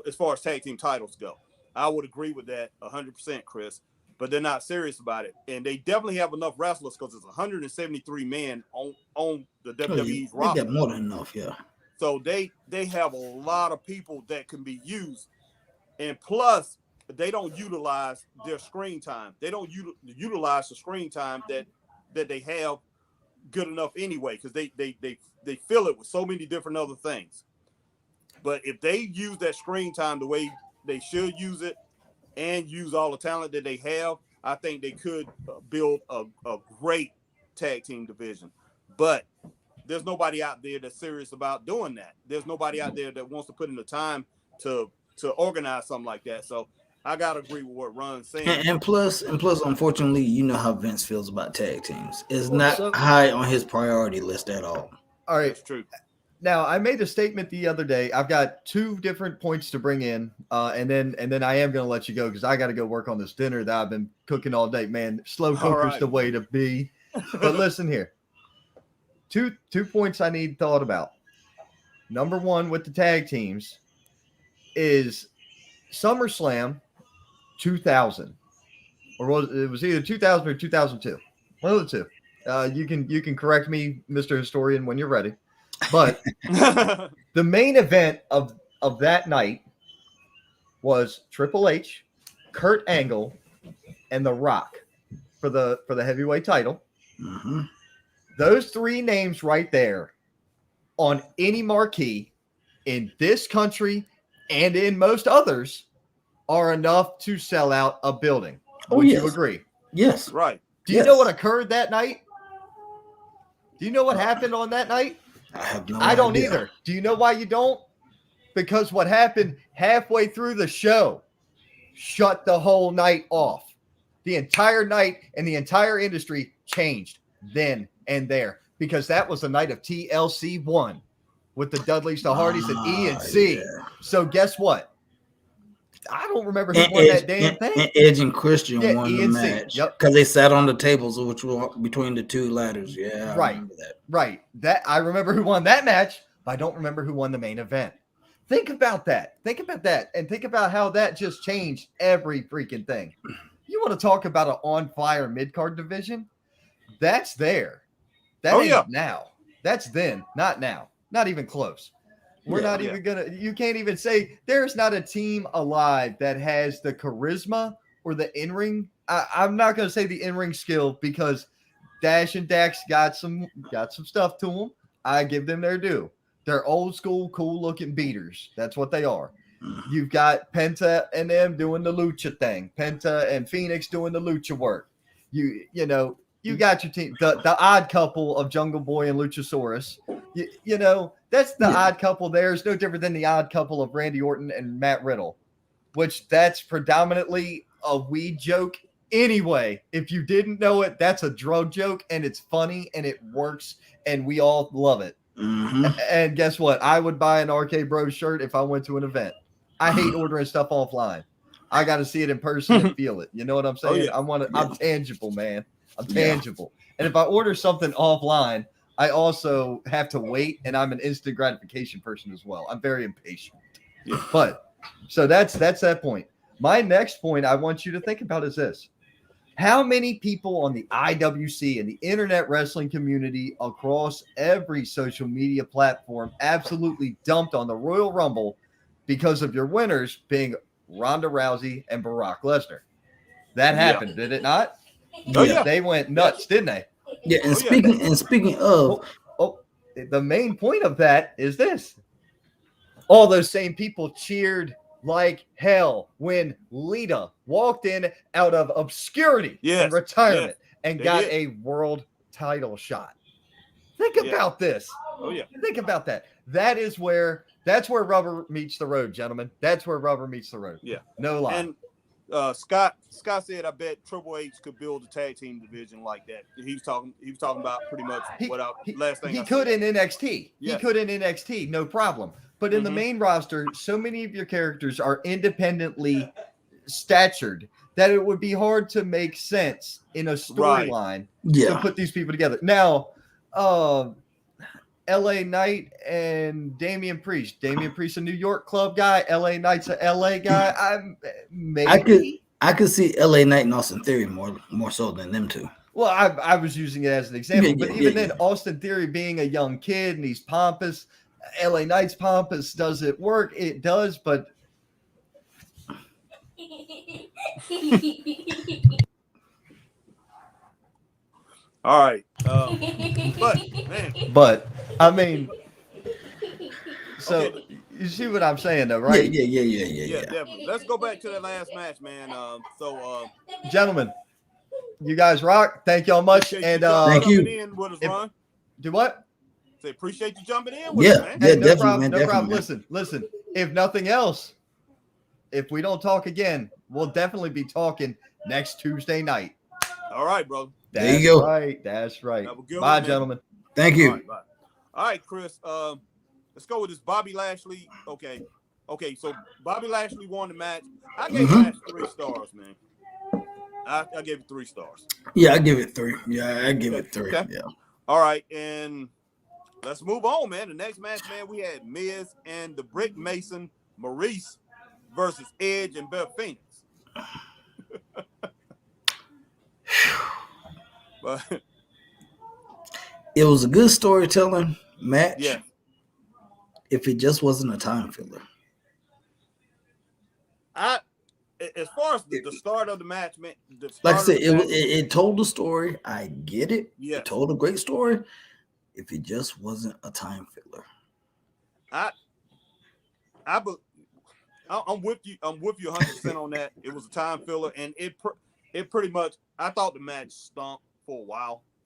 As far as tag team titles go, I would agree with that 100%, Chris. But they're not serious about it, and they definitely have enough wrestlers because it's 173 men on the WWE's roster. They got more than enough, yeah. So they have a lot of people that can be used, and plus they don't utilize their screen time. They don't utilize the screen time that they have good enough anyway, because they fill it with so many different other things. But if they use that screen time the way they should use it, and use all the talent that they have, I think they could build a great tag team division. But there's nobody out there that's serious about doing that. There's nobody out there that wants to put in the time to organize something like that. So I gotta agree with what Ron's saying. And plus, unfortunately, you know how Vince feels about tag teams. It's not high on his priority list at all. All right, that's true. Now, I made a statement the other day. I've got 2 different points to bring in, and then I am going to let you go because I got to go work on this dinner that I've been cooking all day. Man, slow cooker's the way to be. But listen here. Two points I need thought about. Number 1 with the tag teams is SummerSlam 2000. Or it was either 2000 or 2002. One of the 2. You can correct me, Mr. Historian, when you're ready. But the main event of that night was Triple H, Kurt Angle, and The Rock for the heavyweight title. Mm-hmm. Those 3 names right there on any marquee in this country and in most others are enough to sell out a building. Would you agree? Yes. Right. Do you know what occurred that night? Do you know what happened on that night? I have no I don't idea. either. Do you know why you don't? Because what happened halfway through the show shut the whole night off. The entire night and the entire industry changed then and there because that was the night of TLC 1 with the Dudleys, the Hardys, and E and C. Yeah. So guess what? I don't remember who won that damn thing. And Edge and Christian won the ENC. match. Yep. Because they sat on the tables, which were between the 2 ladders. Yeah, I remember that. Right. That I remember who won that match, but I don't remember who won the main event. Think about that. And think about how that just changed every freaking thing. You want to talk about an on-fire mid-card division? That's there. That ain't now. That's then, not now. Not even close. We're not even going to – you can't even say there's not a team alive that has the charisma or the in-ring. I'm not going to say the in-ring skill because Dash and Dax got some stuff to them. I give them their due. They're old school, cool-looking beaters. That's what they are. You've got Penta and them doing the lucha thing. Penta and Phoenix doing the lucha work. You got your team. The odd couple of Jungle Boy and Luchasaurus. You know, that's the odd couple there. It's no different than the odd couple of Randy Orton and Matt Riddle, which that's predominantly a weed joke anyway. If you didn't know it, that's a drug joke, and it's funny, and it works, and we all love it. Mm-hmm. And guess what? I would buy an RK Bros shirt if I went to an event. I hate ordering stuff offline. I got to see it in person and feel it. You know what I'm saying? I'm tangible, man. I'm tangible. And if I order something offline, I also have to wait, and I'm an instant gratification person as well. I'm very impatient. Yeah. But so that's that point. My next point I want you to think about is this. How many people on the IWC and the internet wrestling community across every social media platform absolutely dumped on the Royal Rumble because of your winners being Ronda Rousey and Brock Lesnar? That happened, did it not? Oh, yeah. They went nuts, didn't they? Yeah, and speaking of the main point of that is this. All those same people cheered like hell when Lita walked in out of obscurity and retirement and got a world title shot. Think about this. Oh, yeah. Think about that. That's where rubber meets the road, gentlemen. That's where rubber meets the road. Yeah. No lie. And Scott said, I bet Triple H could build a tag team division like that. He was talking about pretty much last thing he I could said. in NXT. Yeah. He could in NXT, no problem. But in the main roster, so many of your characters are independently statured that it would be hard to make sense in a storyline to put these people together. Now, LA Knight and Damien Priest. Damien Priest, a New York club guy. LA Knight's a LA guy. I could see LA Knight and Austin Theory more so than them two. Well, I was using it as an example, but even then, Austin Theory being a young kid and he's pompous, LA Knight's pompous. Does it work? It does, but all right. But I mean, so you see what I'm saying, though, right? Yeah, definitely. Let's go back to that last match, man. Gentlemen, you guys rock. Thank y'all much, and thank you. In with us, Ron. Do what? Say appreciate you jumping in with us, man. Hey, no definitely, problem. Listen. If nothing else, if we don't talk again, we'll definitely be talking next Tuesday night. All right, bro. There you go. That's right. Bye, gentlemen. Thank you. All right, bye. All right, Chris. Let's go with this Bobby Lashley. Okay. So Bobby Lashley won the match. I gave the match 3 stars, man. I gave it 3 stars. Yeah, I give it 3. Yeah, I give it 3. Okay. Yeah. All right, and let's move on, man. The next match, man, we had Miz and the Brick Mason Maurice versus Edge and Beth Phoenix. But it was a good storytelling match. Yeah. If it just wasn't a time filler. As far as the start of the match, man, like I said, it told the story. I get it. Yeah. It told a great story. If it just wasn't a time filler. I'm with you. I'm with you 100% on that. It was a time filler, and it pretty much. I thought the match stunk for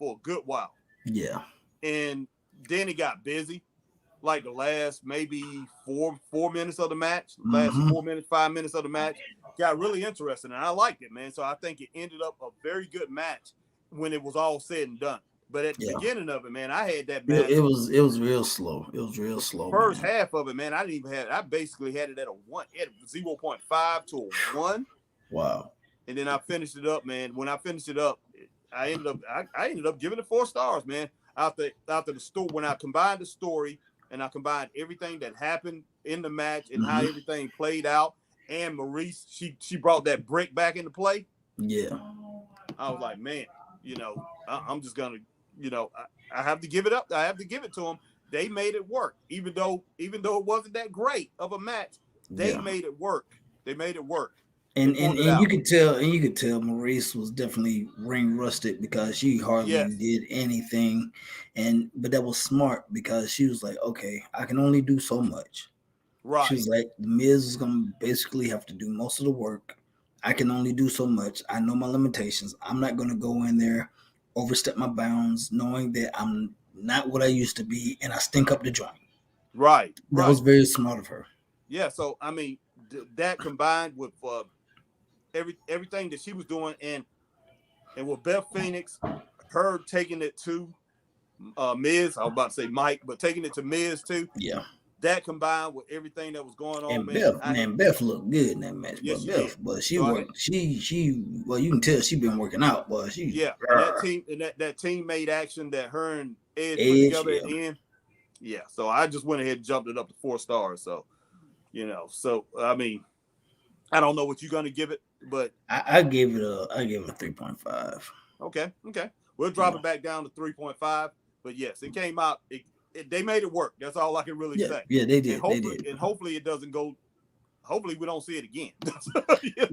a good while. Yeah. And then it got busy, like the last maybe four minutes of the match, last 4 minutes, 5 minutes of the match got really interesting, and I liked it, man. So I think it ended up a very good match when it was all said and done. But at the beginning of it, man, I had that match. It was real slow. It was real slow. First half of it, man, I basically had it at a 1, at 0.5 to a 1. Wow. And then I finished it up, man. When I finished it up, I ended up giving it 4 stars, man. After the story, when I combined the story and I combined everything that happened in the match and how everything played out, and Maurice, she brought that brick back into play. Yeah. I was like, man, I'm just gonna, I have to give it up. I have to give it to them. They made it work, even though it wasn't that great of a match. They made it work. They made it work. And you could tell Maurice was definitely ring rusted because she hardly did anything, but that was smart because she was like, okay, I can only do so much. Right. She was like, the Miz is gonna basically have to do most of the work. I can only do so much. I know my limitations. I'm not gonna go in there, overstep my bounds, knowing that I'm not what I used to be, and I stink up the joint. Right. That was very smart of her. Yeah. So I mean, that combined with everything that she was doing, and with Beth Phoenix, her taking it to Miz. I was about to say Mike, but taking it to Miz too. Yeah. That combined with everything that was going on, and Beth looked good in that match. Yes, but she worked. She well, you can tell she been working out, but that teammate action that her and Edge put together at the end. Yeah, so I just went ahead and jumped it up to 4 stars. So, so I mean, I don't know what you're gonna give it, but I gave it a 3.5. Okay, we'll drop it back down to 3.5. But yes, it came out. They made it work. That's all I can really say. Yeah, they did. And hopefully it doesn't go. Hopefully we don't see it again.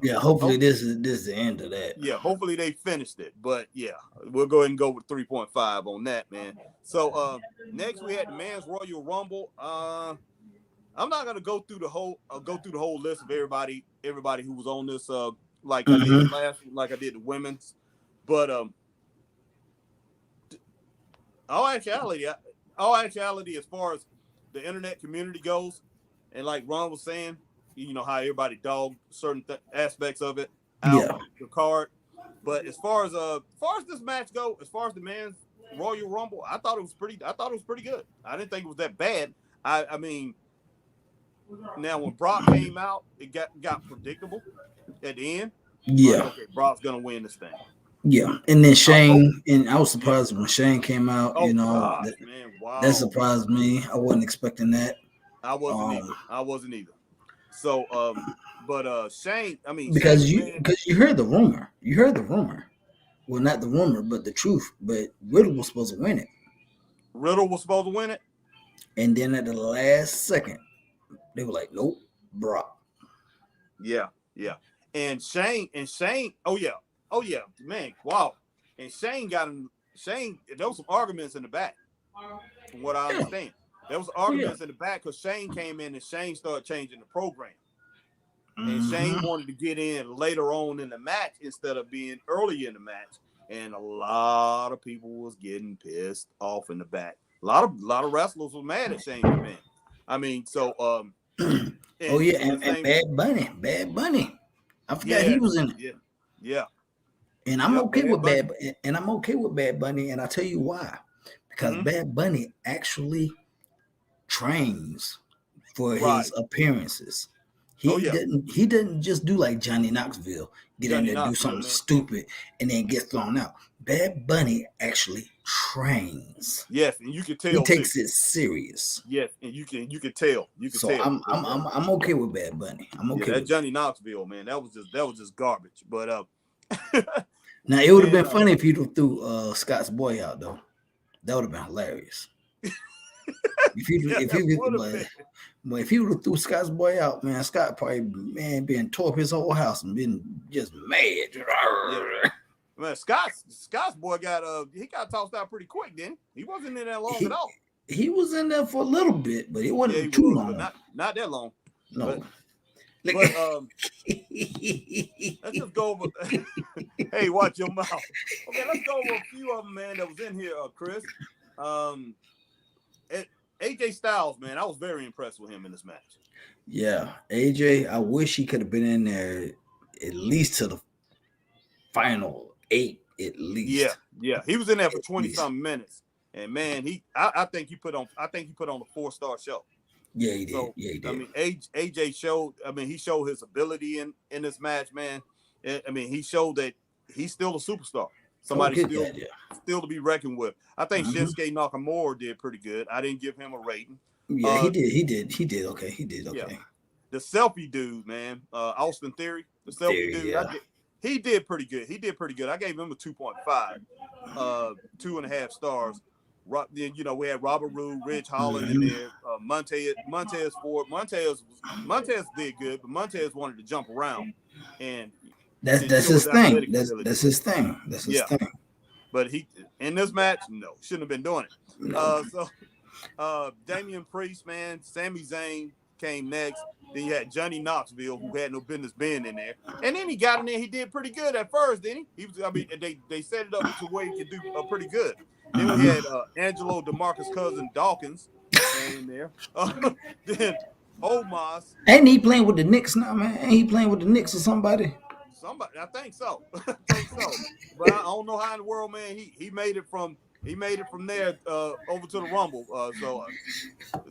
Yeah, hopefully this is the end of that. Yeah, hopefully they finished it. But yeah, we'll go ahead and go with 3.5 on that, man. So next we had the Men's Royal Rumble. I'm not gonna go through the whole list of everybody who was on this like I did the women's, but all actuality, as far as the internet community goes, and like Ron was saying, how everybody dogged certain aspects of it out the card. But as far as this match go, as far as the Men's Royal Rumble, I thought it was pretty good. I didn't think it was that bad. I mean, now when Brock came out, it got predictable. at the end. Yeah. Like, okay, Brock's gonna win this thing. Yeah, and then Shane, and I was surprised when Shane came out. Oh, you know, gosh, man, wow, that surprised me. I wasn't expecting that. I wasn't either. So, but Shane, I mean, because Shane, you heard the rumor. You heard the rumor. Well, not the rumor, but the truth. But Riddle was supposed to win it. Riddle was supposed to win it, and then at the last second, they were like, "Nope, Brock." Yeah. And Shane, oh yeah, man, wow. And Shane there was some arguments in the back, from what I understand. There was arguments in the back because Shane came in and Shane started changing the program. And Shane wanted to get in later on in the match instead of being early in the match. And a lot of people was getting pissed off in the back. A lot of wrestlers were mad at Shane McMahon. I mean, so and Bad Bunny. I forgot he was in it. Yeah. And I'm okay with Bad Bunny, and I'll tell you why. Because Bad Bunny actually trains for his appearances. He doesn't just do like Johnny Knoxville, get in there, do something stupid, and then get thrown out. Bad Bunny actually trains. Yes, and you can tell he takes it serious. Yes, and you can tell. I'm okay with Bad Bunny. I'm okay. That Johnny Knoxville, man, that was just garbage. But now it would have been funny if you threw Scott's boy out though. That would have been hilarious. If he would have threw Scott's boy out, man, Scott probably been tore up his whole house and been just mad. Yeah. Man, Scott's boy got tossed out pretty quick, didn't he? He wasn't in there long at all. He was in there for a little bit, but it wasn't too long. Not that long. No. But let's just go over. Hey, watch your mouth. Okay, let's go over a few of them, man, that was in here, Chris. AJ Styles, man, I was very impressed with him in this match. Yeah, AJ, I wish he could have been in there at least to the final 8, at least. Yeah, he was in there for 20-something minutes, and man, I think he put on a 4-star show. Yeah, he did. So, yeah, he did. I mean, AJ showed. I mean, he showed his ability in this match, man. I mean, he showed that he's still a superstar. Somebody still to be reckoned with. I think Shinsuke Nakamura did pretty good. I didn't give him a rating. Yeah, he did okay. Yeah. The selfie dude, man, Austin Theory, the selfie dude, he did pretty good. I gave him a 2.5, 2.5 stars. Then we had Robert Roode, Ridge Holland in there, Montez Ford. Montez did good, but Montez wanted to jump around, and that's his thing. That's his thing. That's his thing. But he in this match, shouldn't have been doing it. No. So Damien Priest, man, Sami Zayn came next. Then you had Johnny Knoxville, who had no business being in there. And then he got in there. He did pretty good at first, didn't he? They set it up to where he could do pretty good. Then we had Angelo DeMarcus' cousin Dawkins in there. Then Omos. Ain't he playing with the Knicks now, man? Ain't he playing with the Knicks or somebody? I think so. But I don't know how in the world, man. He made it from there over to the Rumble. So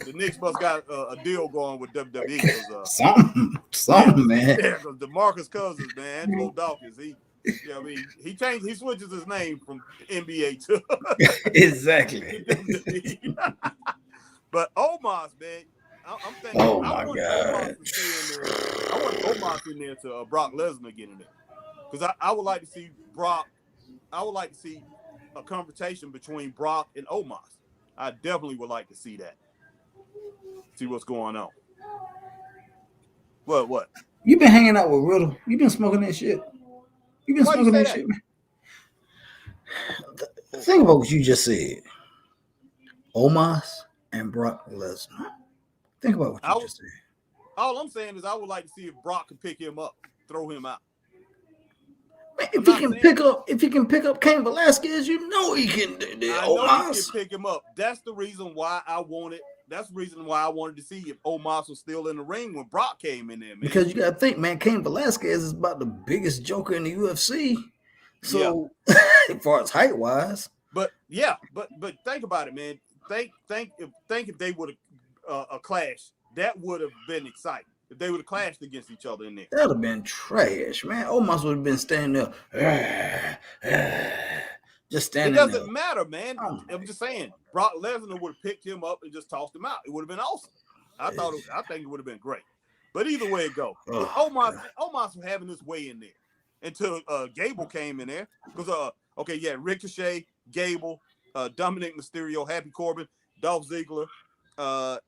the Knicks must got a deal going with WWE. Something, man. Yeah, because DeMarcus Cousins, man, Angelo Dawkins, he switches his name from NBA to exactly. But Omos, man, I'm thinking. Oh my God! I want Omos in there to Brock Lesnar get in there, because I would like to see Brock. I would like to see a confrontation between Brock and Omos. I definitely would like to see that. See what's going on. What? You been hanging out with Riddle? You been smoking that shit? You been smoking that shit, man? Think about what you just said. Omos and Brock Lesnar. Think about what you just said. All I'm saying is I would like to see if Brock can pick him up, throw him out. Man, if he can pick up Cain Velasquez, you know he can do that. I know he can pick him up. That's the reason why I wanted. That's the reason why I wanted to see if Omos was still in the ring when Brock came in there, man. Because you got to think, man, Cain Velasquez is about the biggest joker in the UFC. So, as far as height wise, but think about it, man. Think if they would have a clash, that would have been exciting. if they would have clashed against each other in there. That'd have been trash, man. Omos would have been standing there, just It standing doesn't there. matter, man. Oh, I'm just saying, Brock Lesnar would have picked him up and just tossed him out. It would have been awesome. I think it would have been great. But either way it go, Omos was having his way in there until Gable came in there. Because Ricochet, Gable, Dominic Mysterio, Happy Corbin, Dolph Ziggler,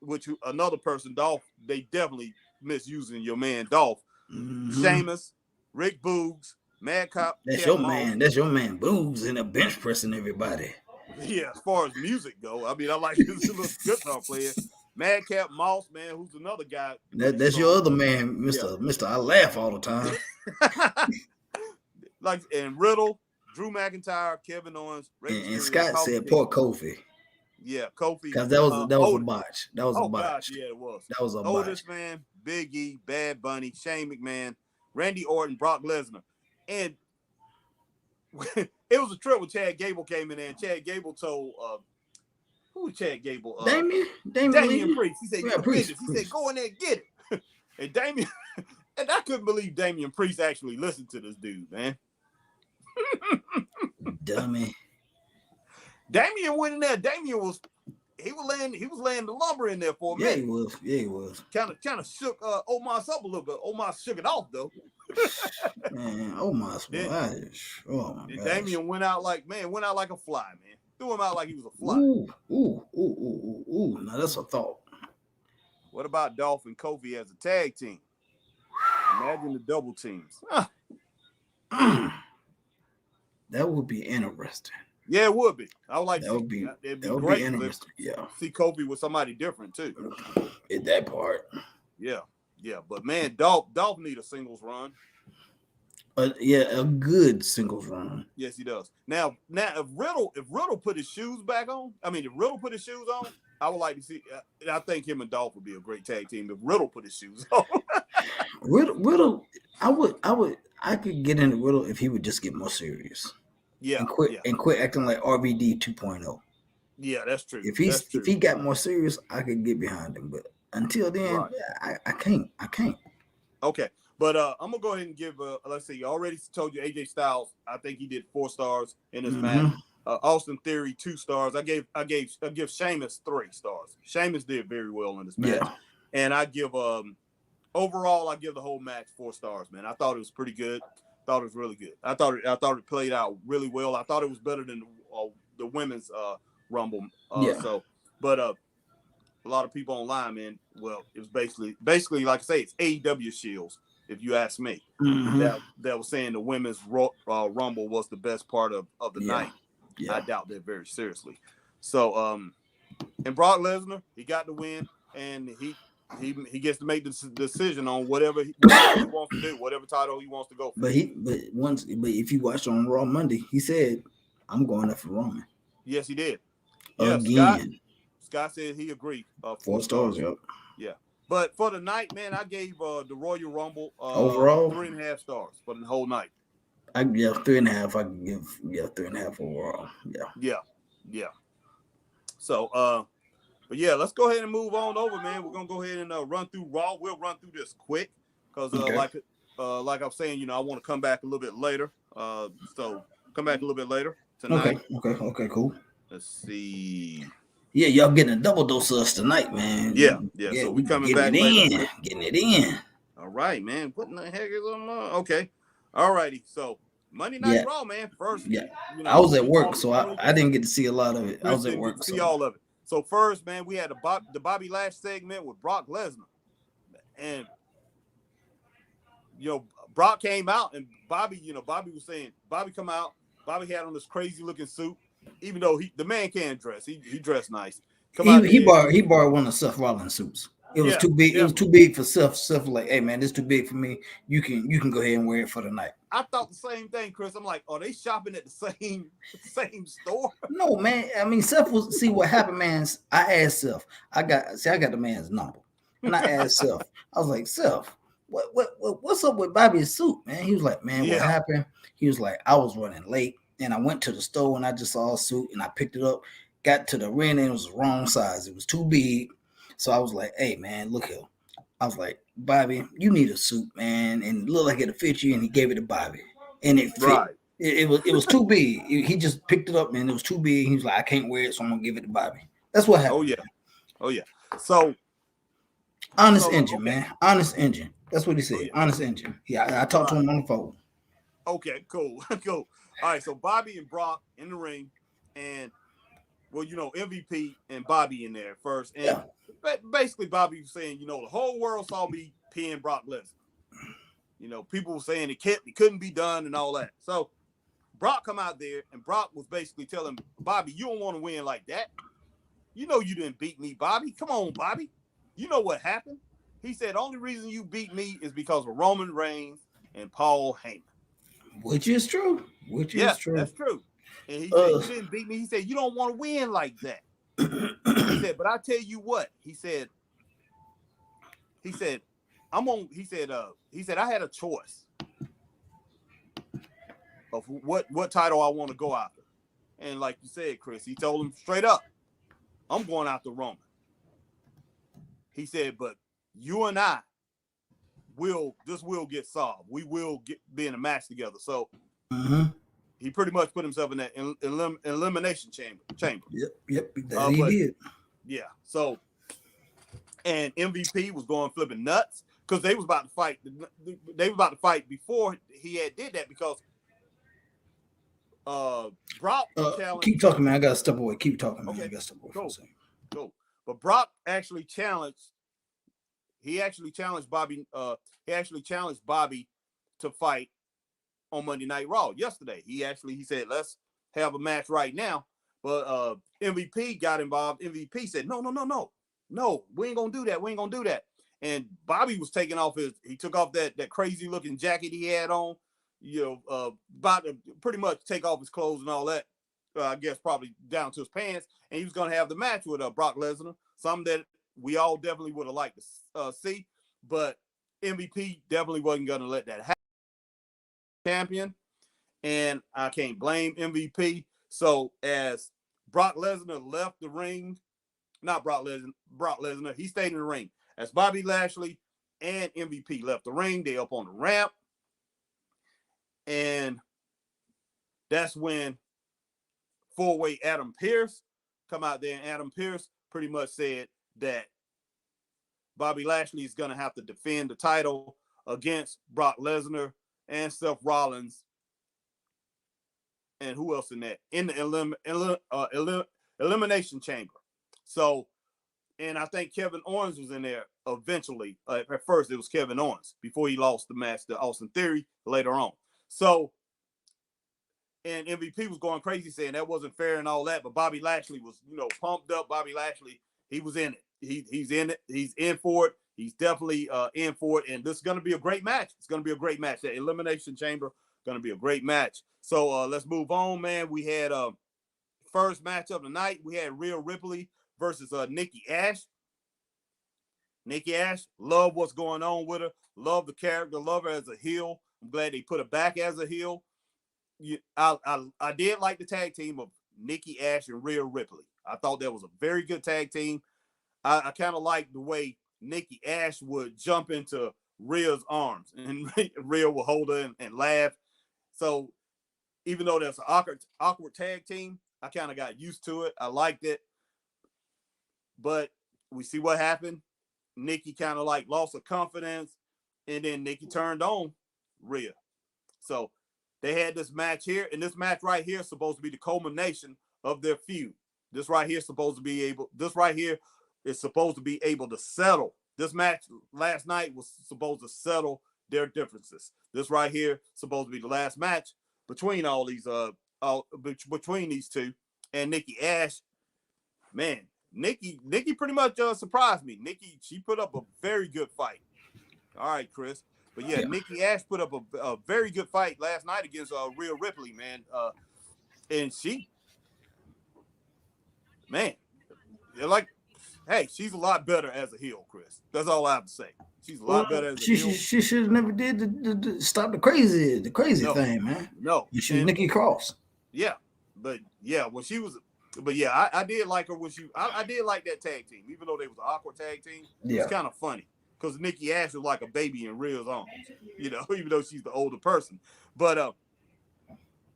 which another person, Dolph, they definitely misusing your man Dolph. Mm-hmm. Sheamus, Rick Boogs, Madcap. That's your man. That's your man. Boogs in a bench pressing everybody. Yeah, as far as music go, I mean, I like this little guitar player. Madcap Moss, man, who's another guy. That's your other man, Mr. I laugh all the time. And Riddle, Drew McIntyre, Kevin Owens, and Scott said poor Kofi. Yeah, Kofi. Because that was a botch. That was a botch. Gosh, yeah, it was. That was a Otis, botch. man, Big E, Bad Bunny, Shane McMahon, Randy Orton, Brock Lesnar. And it was a trip when Chad Gable came in there, and Chad Gable told who was Chad Gable? Damien Priest. He said, Priest. He said, go in there and get it. And Damien, and I couldn't believe Damien Priest actually listened to this dude, man. Dummy. Damien went in there. Damien was laying the lumber in there for a minute. Yeah, he was. Kind of shook Omos up a little bit. Omos shook it off though. Man, Omos, Damien went out like a fly, man. Threw him out like he was a fly. Ooh. Now that's a thought. What about Dolph and Kofi as a tag team? Imagine the double teams. That would be interesting. Yeah, it would be. I would like that. Would be great. Interesting. Yeah. See Kofi with somebody different too. In that part. Yeah. But man, Dolph need a singles run. A good singles run. Yes, he does. Now, if Riddle put his shoes back on, I would like to see. I think him and Dolph would be a great tag team if Riddle put his shoes on. Riddle, I could get into Riddle if he would just get more serious. Yeah, and quit acting like RVD 2.0. Yeah, that's true. If he got more serious, I could get behind him. But until then, right. I can't. Okay. But I'm gonna go ahead and give. Let's see. I already told you AJ Styles. I think he did 4 stars in his match. Austin Theory 2 stars. I give Sheamus 3 stars. Sheamus did very well in this match. Yeah. And I give overall I give the whole match 4 stars. Man, I thought it was pretty good. Thought it was really good. I thought it played out really well. I thought it was better than the women's Rumble. So, but a lot of people online, man. Well, it was basically like I say, it's AEW Shields. If you ask me, that was saying the women's Rumble was the best part of the night. Yeah. I doubt that very seriously. So, and Brock Lesnar, he got the win, and he gets to make the decision on whatever he wants to do, whatever title he wants to go for. But if you watched on Raw Monday, he said, "I'm going up for Roman." Yes, he did. Again, Scott said he agreed. 4 stars. Yep. Yeah. But for the night, man, I gave the Royal Rumble overall 3.5 stars for the whole night. 3.5. I can give 3.5 overall. Yeah. So but yeah, let's go ahead and move on over, man. We're gonna go ahead and run through Raw. We'll run through this quick because like I'm saying, I want to come back a little bit later. So come back a little bit later tonight. Okay, cool. Let's see. Yeah, y'all getting a double dose of us tonight, man. Yeah. So we coming back later. Getting it in. All right, man. What in the heck is on? Okay. All righty. So Monday Night Raw, man. First, I was at work, so I didn't get to see a lot of it. I was at work, see all of it. So first, man, we had the Bobby Lash segment with Brock Lesnar, and Brock came out, and Bobby was saying, Bobby come out. Bobby had on this crazy looking suit. Even though the man can dress, he dressed nice. He borrowed one of Seth Rollins suits. It was too big. Yeah. It was too big for Seth. Seth like, hey man, this is too big for me. You can go ahead and wear it for the night. I thought the same thing, Chris. I'm like, are they shopping at the same store? No, man. I mean, Seth was see what happened, man. I asked Seth. I got the man's number, and I asked Seth. I was like, Seth, what's up with Bobby's suit, man? He was like, man, what happened? He was like, I was running late. And I went to the store and I just saw a suit and I picked it up, got to the ring and it was the wrong size. It was too big. So I was like, hey, man, look here. I was like, Bobby, you need a suit, man, and it looked like it'll fit you. And he gave it to Bobby, and it fit. Right. It was too big. He just picked it up, man. It was too big. He was like, I can't wear it, so I'm gonna give it to Bobby. That's what happened. Oh yeah. So honest engine, okay. man. Honest engine. That's what he said. Yeah. Honest engine. Yeah, I talked to him on the phone. Okay, cool. Cool. All right, so Bobby and Brock in the ring, and well, MVP and Bobby in there first. And basically Bobby was saying, the whole world saw me pin Brock Lesnar. People were saying it couldn't be done and all that. So Brock come out there, and Brock was basically telling Bobby, you don't want to win like that. You didn't beat me, Bobby. Come on, Bobby. You know what happened? He said, the only reason you beat me is because of Roman Reigns and Paul Heyman. Which is true. That's true. And he said, you didn't beat me. He said, you don't want to win like that. He said, but I tell you what, he said, I had a choice of what title I want to go after. And like you said, Chris, he told him straight up, I'm going after Roman. He said, but you and I will get solved. We will be in a match together. So he pretty much put himself in that elimination chamber. Yep. He did. Yeah. So, and MVP was going flipping nuts because they was about to fight. They was about to fight before he did that because Brock challenged. Keep talking, man. I gotta step away. Keep talking, man. Okay. I gotta step away. Cool. But Brock actually challenged. He actually challenged Bobby. He actually challenged Bobby to fight on Monday Night Raw yesterday. He said, let's have a match right now. But MVP got involved. MVP said, no, we ain't gonna do that. And Bobby was taking off he took off that crazy looking jacket he had on, about to pretty much take off his clothes and all that. I guess probably down to his pants. And he was gonna have the match with Brock Lesnar, something that we all definitely would have liked to see, but MVP definitely wasn't gonna let that happen. Champion, and I can't blame MVP. So as Brock Lesnar left the ring, not Brock Lesnar, he stayed in the ring. As Bobby Lashley and MVP left the ring, they up on the ramp, and that's when four-way Adam Pearce come out there, and Adam Pearce pretty much said that Bobby Lashley is going to have to defend the title against Brock Lesnar and Seth Rollins, and who else in that? In the elimination chamber. So, and I think Kevin Owens was in there eventually. At first, it was Kevin Owens before he lost the match to Austin Theory later on. So, and MVP was going crazy saying that wasn't fair and all that, but Bobby Lashley was, pumped up. Bobby Lashley, he was in it. He's in it. He's in for it. He's definitely in for it. And this is going to be a great match. It's going to be a great match. The Elimination Chamber, going to be a great match. So let's move on, man. We had first match of the night. We had Rhea Ripley versus Nikki Ash. Nikki Ash, love what's going on with her. Love the character. Love her as a heel. I'm glad they put her back as a heel. I did like the tag team of Nikki Ash and Rhea Ripley. I thought that was a very good tag team. I kind of like the way Nikki Ash would jump into Rhea's arms and Rhea would hold her and laugh. So even though that's an awkward tag team, I kind of got used to it. I liked it. But we see what happened. Nikki kind of lost her confidence, and then Nikki turned on Rhea. So they had this match here, and this match right here is supposed to be the culmination of their feud. This right here is supposed to be able to settle. This match last night was supposed to settle their differences. This right here is supposed to be the last match between between these two. And Nikki Ash, man, Nikki pretty much surprised me. Nikki, she put up a very good fight. All right, Chris. But yeah, Nikki Ash put up a very good fight last night against Rhea Ripley, man. And she, man, hey, she's a lot better as a heel, Chris. That's all I have to say. She's a lot better as a heel. She should have never did the stop the crazy thing, man. No, you should Nikki Cross. Yeah, but yeah, when she was, but yeah, I did like her when I did like that tag team, even though they was an awkward tag team. It was kind of funny. because Nikki Ash was like a baby in Rhea's arms, you know, even though she's the older person. But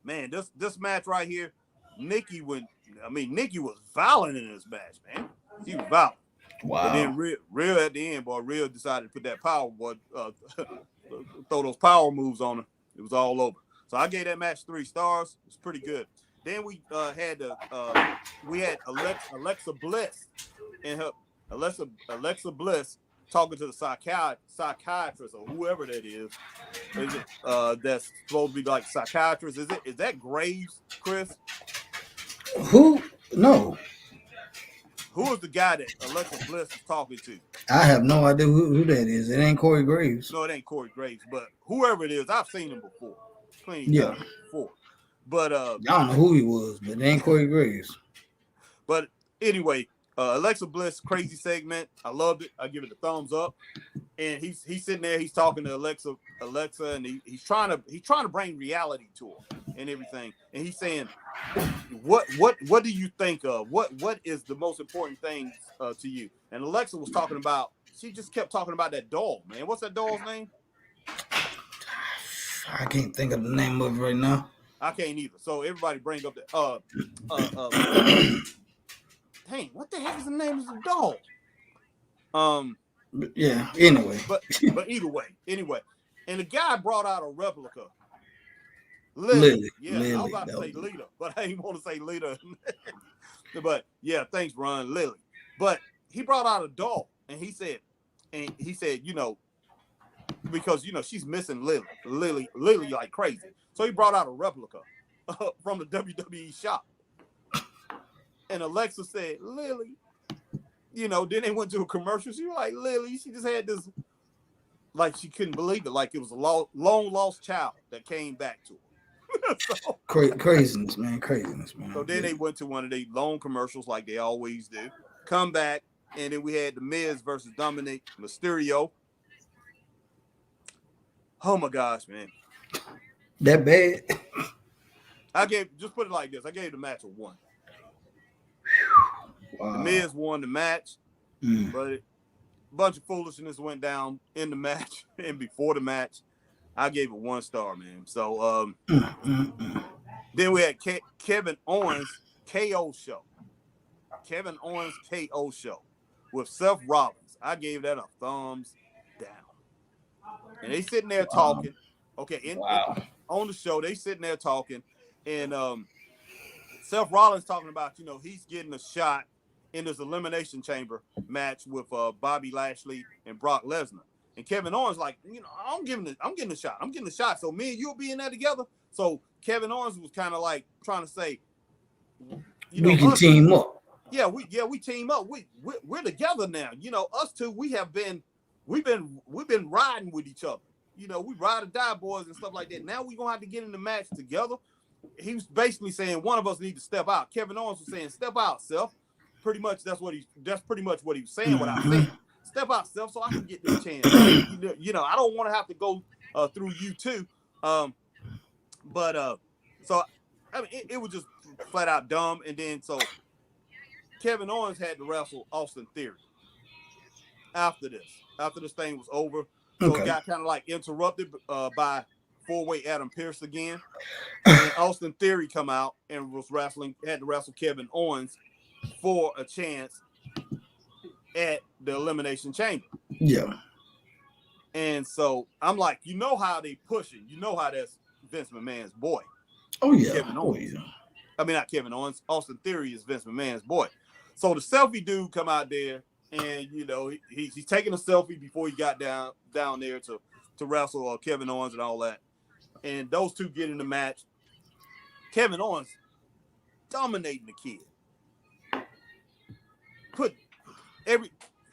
man, this match right here, Nikki was violent in this match, man. She was violent. Wow. But then Rhea at the end, boy, Rhea decided to put that power, boy, throw those power moves on her. It was all over. So I gave that match 3 stars. It was pretty good. Then we had Alexa Bliss and her Alexa Bliss talking to the psychiatrist or whoever that is. Is it that's supposed to be like psychiatrist? Is that Graves, Chris? Who? No. Who is the guy that Alexa Bliss is talking to? I have no idea who that is. It ain't Corey Graves. No, it ain't Corey Graves, but whoever it is, I've seen him before. Plenty of times before. But I don't know who he was, but it ain't Corey Graves. But anyway, Alexa Bliss crazy segment. I loved it. I give it a thumbs up. And he's sitting there, he's talking to Alexa, and he's trying to bring reality to her and everything. And he's saying, what do you think of? What is the most important thing to you? And Alexa was talking about, she just kept talking about that doll, man. What's that doll's name? I can't think of the name of it right now. I can't either. So everybody bring up the dang, what the heck is the name of the doll? Yeah, anyway. But either way. And the guy brought out a replica. Lily. Yeah, Lily. I was about to say Lita, but I didn't want to say Lita. But yeah, thanks, Ron. Lily. But he brought out a doll, and he said, you know, because you know she's missing Lily like crazy. So he brought out a replica from the WWE shop. And Alexa said, Lily, you know, then they went to a commercial. She was like, Lily, she just had this, like she couldn't believe it, like it was a long lost child that came back to her. So, craziness, man. So then they went to one of their long commercials like they always do. Come back, and then we had The Miz versus Dominic Mysterio. Oh my gosh, man. That bad? Just put it like this. I gave the match a 1. Wow. The Miz won the match, but a bunch of foolishness went down in the match and before the match. I gave it 1 star, man. So then we had Kevin Owens KO show. Kevin Owens KO show with Seth Rollins. I gave that a thumbs down. And they sitting there talking. Okay, on the show, they sitting there talking, and Seth Rollins talking about, you know, he's getting a shot in this Elimination Chamber match with Bobby Lashley and Brock Lesnar. And Kevin Owens like, you know, I'm getting the shot. So me and you'll be in there together. So Kevin Owens was kind of like trying to say, you know, we can team up. Yeah, we team up. We're together now. You know, us two, we've been riding with each other. You know, we ride or die boys and stuff like that. Now we're gonna have to get in the match together. He was basically saying one of us need to step out. Kevin Owens was saying, step out, Seth. Pretty much that's pretty much what he was saying without saying. Step out, Seth, so I can get this chance. You know, I don't want to have to go through you too. So I mean it was just flat out dumb. And then so Kevin Owens had to wrestle Austin Theory after this thing was over. So it got kind of like interrupted by 4-way Adam Pearce again. And Austin Theory come out and had to wrestle Kevin Owens for a chance at the Elimination Chamber. Yeah. And so I'm like, you know how they pushing. You know how that's Vince McMahon's boy. Oh, yeah. Kevin Owens. I mean, not Kevin Owens. Austin Theory is Vince McMahon's boy. So the selfie dude come out there, and you know he's taking a selfie before he got down there to wrestle Kevin Owens and all that. And those two get in the match. Kevin Owens dominating the kid. Put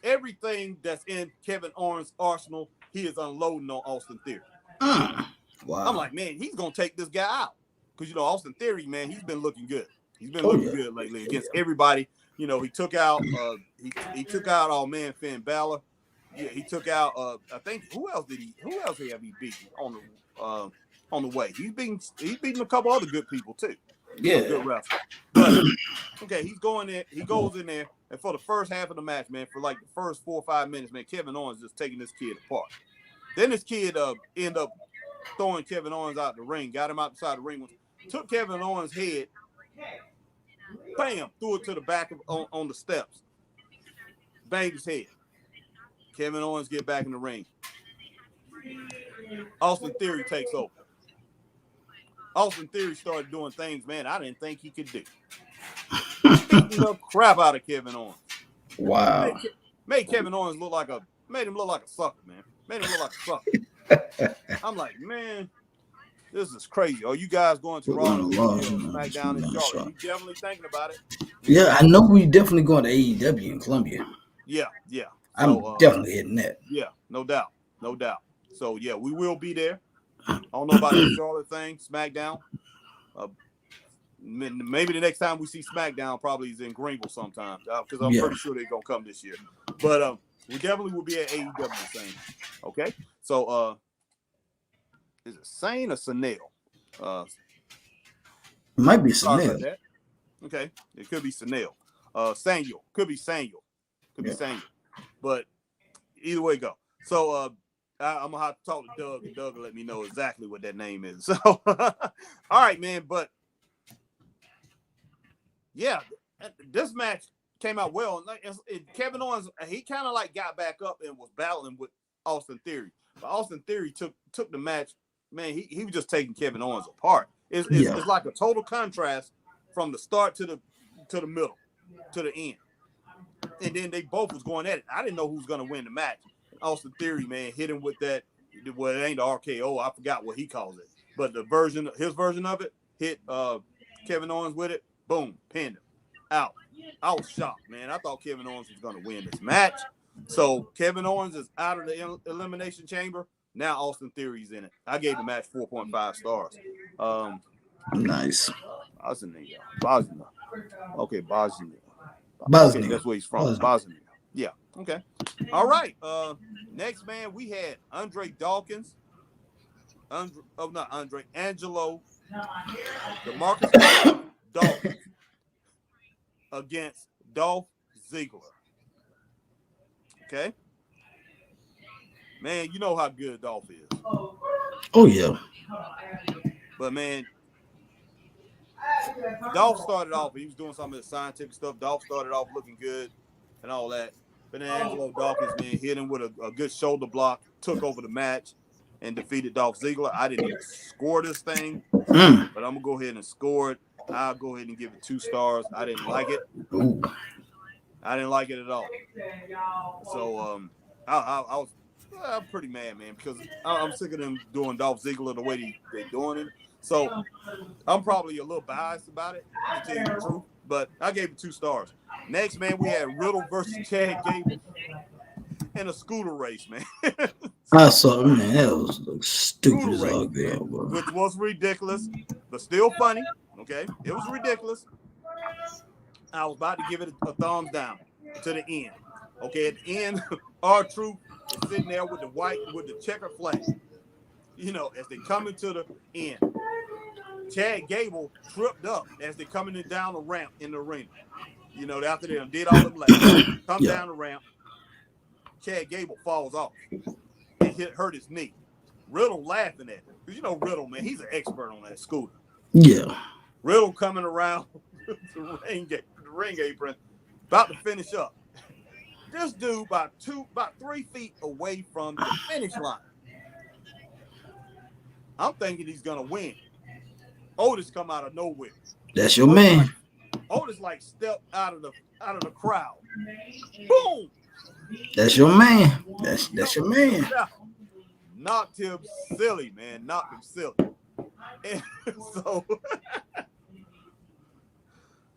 everything that's in Kevin Owens' arsenal, he is unloading on Austin Theory. Wow. I'm like, man, he's gonna take this guy out. Because you know, Austin Theory, man, he's been looking good. He's been looking good lately against everybody. You know, he took out he took out our man Finn Balor. Yeah, he took out I think who else have he beaten on the way? He's beaten a couple other good people too. Yeah. Good wrestler. But okay, he goes in there, and for the first half of the match, man, for like the first 4 or 5 minutes, man, Kevin Owens just taking this kid apart. Then this kid end up throwing Kevin Owens out the ring, got him outside the ring, took Kevin Owens' head, bam, threw it to the back on the steps, banged his head. Kevin Owens get back in the ring. Austin Theory takes over. Austin Theory started doing things, man, I didn't think he could do. Beating the crap out of Kevin Owens. Wow. Made Kevin Owens made him look like a sucker, man. Made him look like a sucker. I'm like, man, this is crazy. Are you guys going to Raw and SmackDown in Charlotte? You definitely thinking about it? Yeah, I know we definitely going to AEW in Columbia. Yeah. I'm definitely hitting that. Yeah, no doubt. So, yeah, we will be there. I don't know about the Charlotte thing, SmackDown. Maybe the next time we see SmackDown probably is in Greenville sometime because I'm pretty sure they're going to come this year. But we definitely will be at AEW thing. Okay? So, is it Zayn or Sanel? It might be Sanel. Okay, it could be Sanel. Samuel. Could be Samuel. But either way go. So I'm gonna have to talk to Doug, and Doug will let me know exactly what that name is. So all right, man. But yeah, this match came out well. Kevin Owens, he kind of like got back up and was battling with Austin Theory. But Austin Theory took the match. Man, he was just taking Kevin Owens apart. It's like a total contrast from the start to the middle to the end. And then they both was going at it. I didn't know who was going to win the match. Austin Theory, man, hit him with that. Well, it ain't the RKO. I forgot what he calls it. But his version of it, hit Kevin Owens with it. Boom, pinned him. Out. I was shocked, man. I thought Kevin Owens was going to win this match. So Kevin Owens is out of the Elimination Chamber. Now Austin Theory's in it. I gave the match 4.5 stars. Nice. Bosnia. Okay, Bosnia. Bosnia. Okay, that's where he's from. Bosnia. Yeah. Okay. All right. Next, man, we had Angelo DeMarcus Dawkins against Dolph Ziggler. Okay. Man, you know how good Dolph is. Oh, yeah. But, man, Dolph started off, he was doing some of the scientific stuff. Dolph started off looking good and all that. But then Angelo Dawkins, man, hit him with a good shoulder block, took over the match, and defeated Dolph Ziggler. I didn't even score this thing, but I'm going to go ahead and score it. I'll go ahead and give it 2 stars. I didn't like it. I didn't like it at all. So I was pretty mad, man, because I'm sick of them doing Dolph Ziggler the way they're doing it. So I'm probably a little biased about it, to tell you the truth, but I gave it 2 stars. Next, man, we had Riddle versus Chad Gable in a scooter race, man. I saw, man, that was stupid as all there, bro. Which was ridiculous, but still funny. Okay, it was ridiculous. I was about to give it a thumbs down to the end. Okay, at the end, R-Truth is sitting there with the checker flag. You know, as they coming to the end. Chad Gable tripped up as they coming down the ramp in the arena. You know, after they did all the laps, come down the ramp. Chad Gable falls off and hurt his knee. Riddle laughing at him. Because you know Riddle, man, he's an expert on that scooter. Yeah. Riddle coming around the ring apron, about to finish up. This dude about 3 feet away from the finish line. I'm thinking he's gonna win. Otis come out of nowhere. That's your man. Otis like stepped out of the crowd. Boom. That's your man. That's your man. Knocked him silly, man. Knocked him silly. And so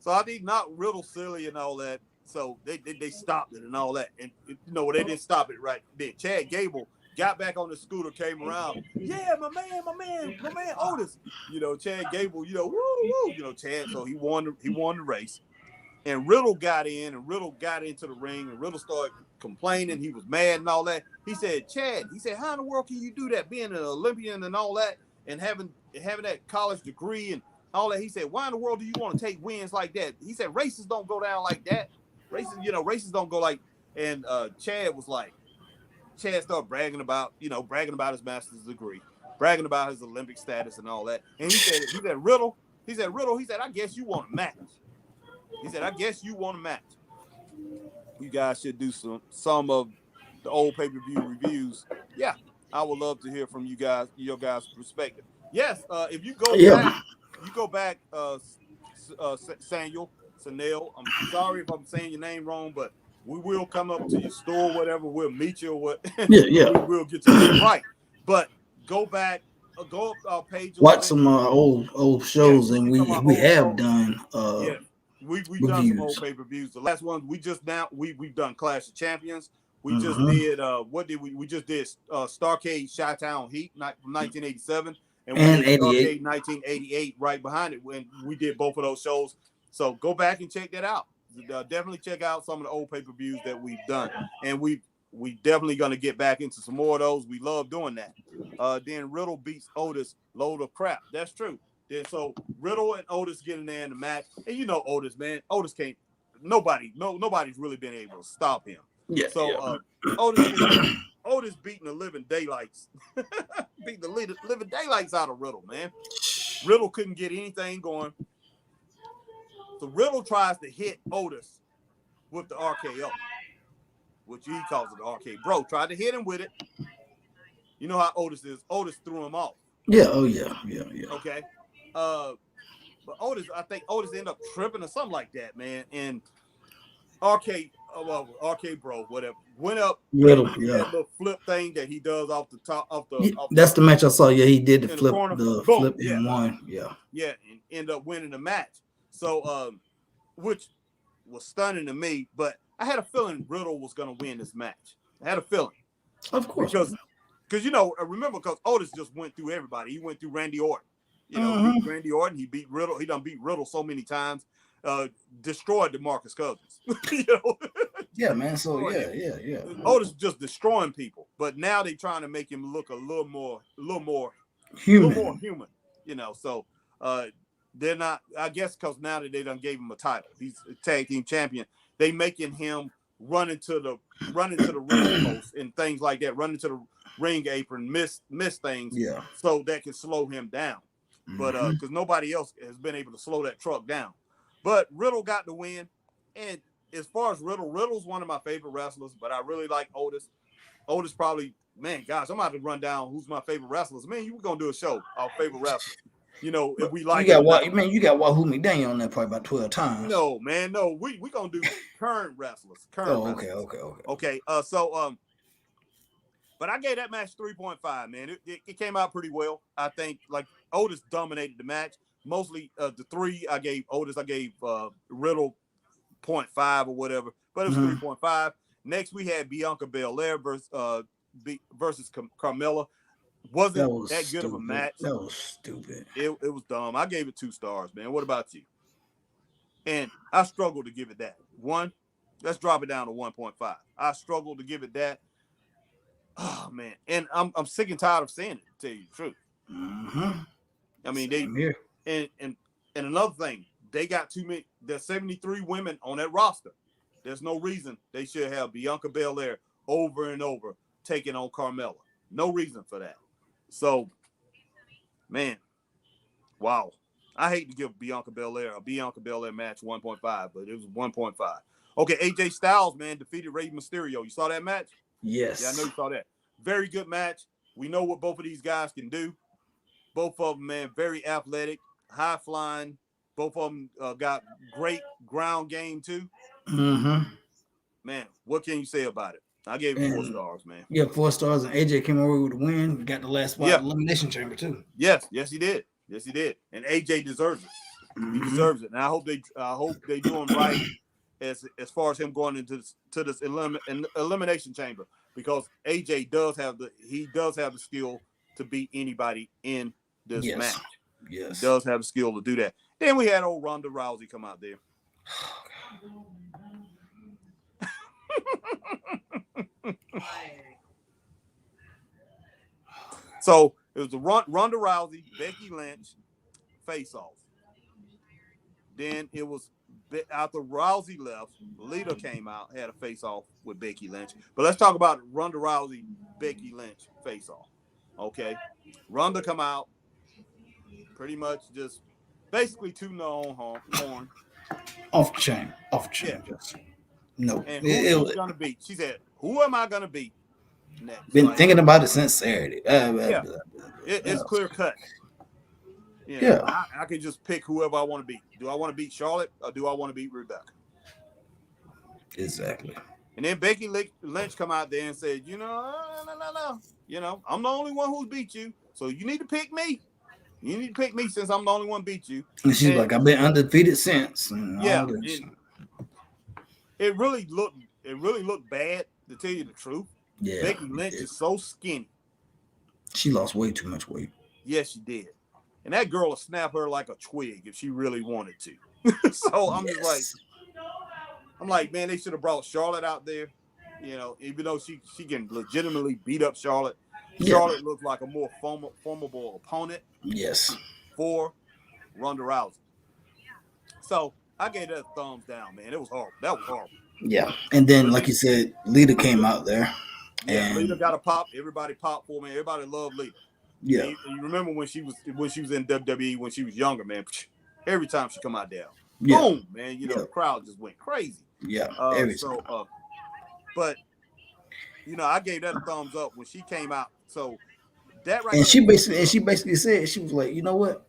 I did knock Riddle silly and all that. So they stopped it and all that. And you know, they didn't stop it right then. Chad Gable got back on the scooter, came around. Yeah, my man, Otis. You know, Chad Gable, you know, woo, you know, Chad. So he won the race. And Riddle got in, and Riddle got into the ring, and Riddle started complaining. He was mad and all that. He said, Chad, how in the world can you do that, being an Olympian and all that, and having that college degree, and all that. He said, why in the world do you want to take wins like that? He said, races don't go down like that. Races don't go like. And Chad started bragging about his master's degree, bragging about his Olympic status and all that. And he said, Riddle, I guess you want a match. He said, I guess you want a match. You guys should do some of the old pay-per-view reviews. Yeah, I would love to hear from you guys, your guys' perspective. Yes, if you go back, Sanel, I'm sorry if I'm saying your name wrong, but we will come up to your store, whatever. We'll meet you or what. Yeah. We'll get your name right. But go back, go up our page. Watch some old shows, and we have done we've done some old pay-per-views. The last one we've done Clash of Champions. We just did we just did Starrcade Chi-Town Heat from 1987 and 88 1988 right behind it when we did both of those shows. So go back and check that out. Definitely check out some of the old pay-per-views that we've done, and we definitely gonna get back into some more of those. We love doing that. Then Riddle beats Otis, load of crap. That's true. Then so Riddle and Otis get in there in the match, and you know Otis, man. Otis can't. Nobody's really been able to stop him. Yeah. So Otis beating the living daylights, living daylights out of Riddle, man. Riddle couldn't get anything going. So Riddle tries to hit Otis with the RKO, which he calls it the RK Bro. Tried to hit him with it. You know how Otis is. Otis threw him off. Yeah. Oh yeah. Okay. But I think Otis ended up tripping or something like that, man. And RK Bro, whatever, went up. Riddle, that little flip thing that he does off the top, that's the match I saw. Yeah, he did the flip, flip yeah. in one. Yeah, and end up winning the match. So, which was stunning to me. But I had a feeling Riddle was going to win this match. I had a feeling, of course, because remember, because Otis just went through everybody. He went through Randy Orton. Beat Randy Orton. He beat Riddle. He done beat Riddle so many times. Destroyed DeMarcus Cousins. Yeah, man. So yeah. Otis just destroying people, but now they trying to make him look a little more human. So they're not. I guess because now that they done gave him a title, he's a tag team champion. They making him run into the ring post and things like that. Run into the ring apron, miss things. Yeah. So that can slow him down. But because nobody else has been able to slow that truck down. But Riddle got the win. And as far as Riddle's one of my favorite wrestlers, but I really like Otis. Otis probably, man, gosh, I'm about to run down who's my favorite wrestlers. Man, you were going to do a show, our favorite wrestlers. If we like you got Wahoo McDaniel on there probably about 12 times. No, man, no. We going to do current wrestlers. Okay. But I gave that match 3.5, man. It came out pretty well. I think like Otis dominated the match. Mostly the three I gave Otis, I gave Riddle 0.5 or whatever, but it was 3.5. Next we had Bianca Belair versus Carmella. Wasn't that good of a match. That was stupid. It was dumb. I gave it 2 stars, man. What about you? And I struggled to give it that. 1, let's drop it down to 1.5. I struggled to give it that. Oh man, and I'm sick and tired of saying it, to tell you the truth. I mean, and another thing, they got too many. There's 73 women on that roster. There's no reason they should have Bianca Belair over and over taking on Carmella. No reason for that. So, man, wow. I hate to give Bianca Belair match 1.5, but it was 1.5. Okay, AJ Styles, man, defeated Rey Mysterio. You saw that match? Yes. Yeah, I know you saw that. Very good match. We know what both of these guys can do. Both of them, man, very athletic, high flying. Both of them got great ground game too. Man, what can you say about it? I gave it 4 stars, man. Yeah, 4 stars, and AJ came over with the win. Got the last spot elimination chamber too. Yes, he did. And AJ deserves it. He deserves it. And I hope they do him right as far as him going into this elimination chamber, because AJ does have the skill to beat anybody in this match. Yes. He does have the skill to do that. Then we had old Ronda Rousey come out there. So it was the Ronda Rousey, Becky Lynch face-off. Then it was after Rousey left, Lita came out, had a face-off with Becky Lynch. But let's talk about Ronda Rousey, Becky Lynch face-off. Okay. Ronda come out, pretty much just basically tooting her own horn. Off the chain. Yeah. Just, no. And who she's going to beat. She said, who am I going to beat next? Been thinking about it since Saturday. It's clear cut. I can just pick whoever I want to beat. Do I want to beat Charlotte or do I want to beat Rebecca? Exactly. And then Becky Lynch come out there and said, no. I'm the only one who's beat you. So you need to pick me. You need to pick me since I'm the only one beat you. And she's like, I've been undefeated since. It really looked bad, to tell you the truth. Yeah. Becky Lynch is so skinny. She lost way too much weight. Yes, she did. And that girl will snap her like a twig if she really wanted to. So I'm just like, man, they should have brought Charlotte out there. Even though she can legitimately beat up Charlotte. Charlotte looks like a more formidable opponent. Yes. For Ronda Rousey. So I gave that a thumbs down, man. It was horrible. That was horrible. Yeah. And then, like you said, Lita came out there. Yeah, and Lita got a pop. Everybody popped for me. Everybody loved Lita. Yeah. You remember when she was in WWE when she was younger, man. Every time she come out there, boom, man. The crowd just went crazy. Yeah. But I gave that a thumbs up when she came out. So that right. And she basically said, she was like, you know what?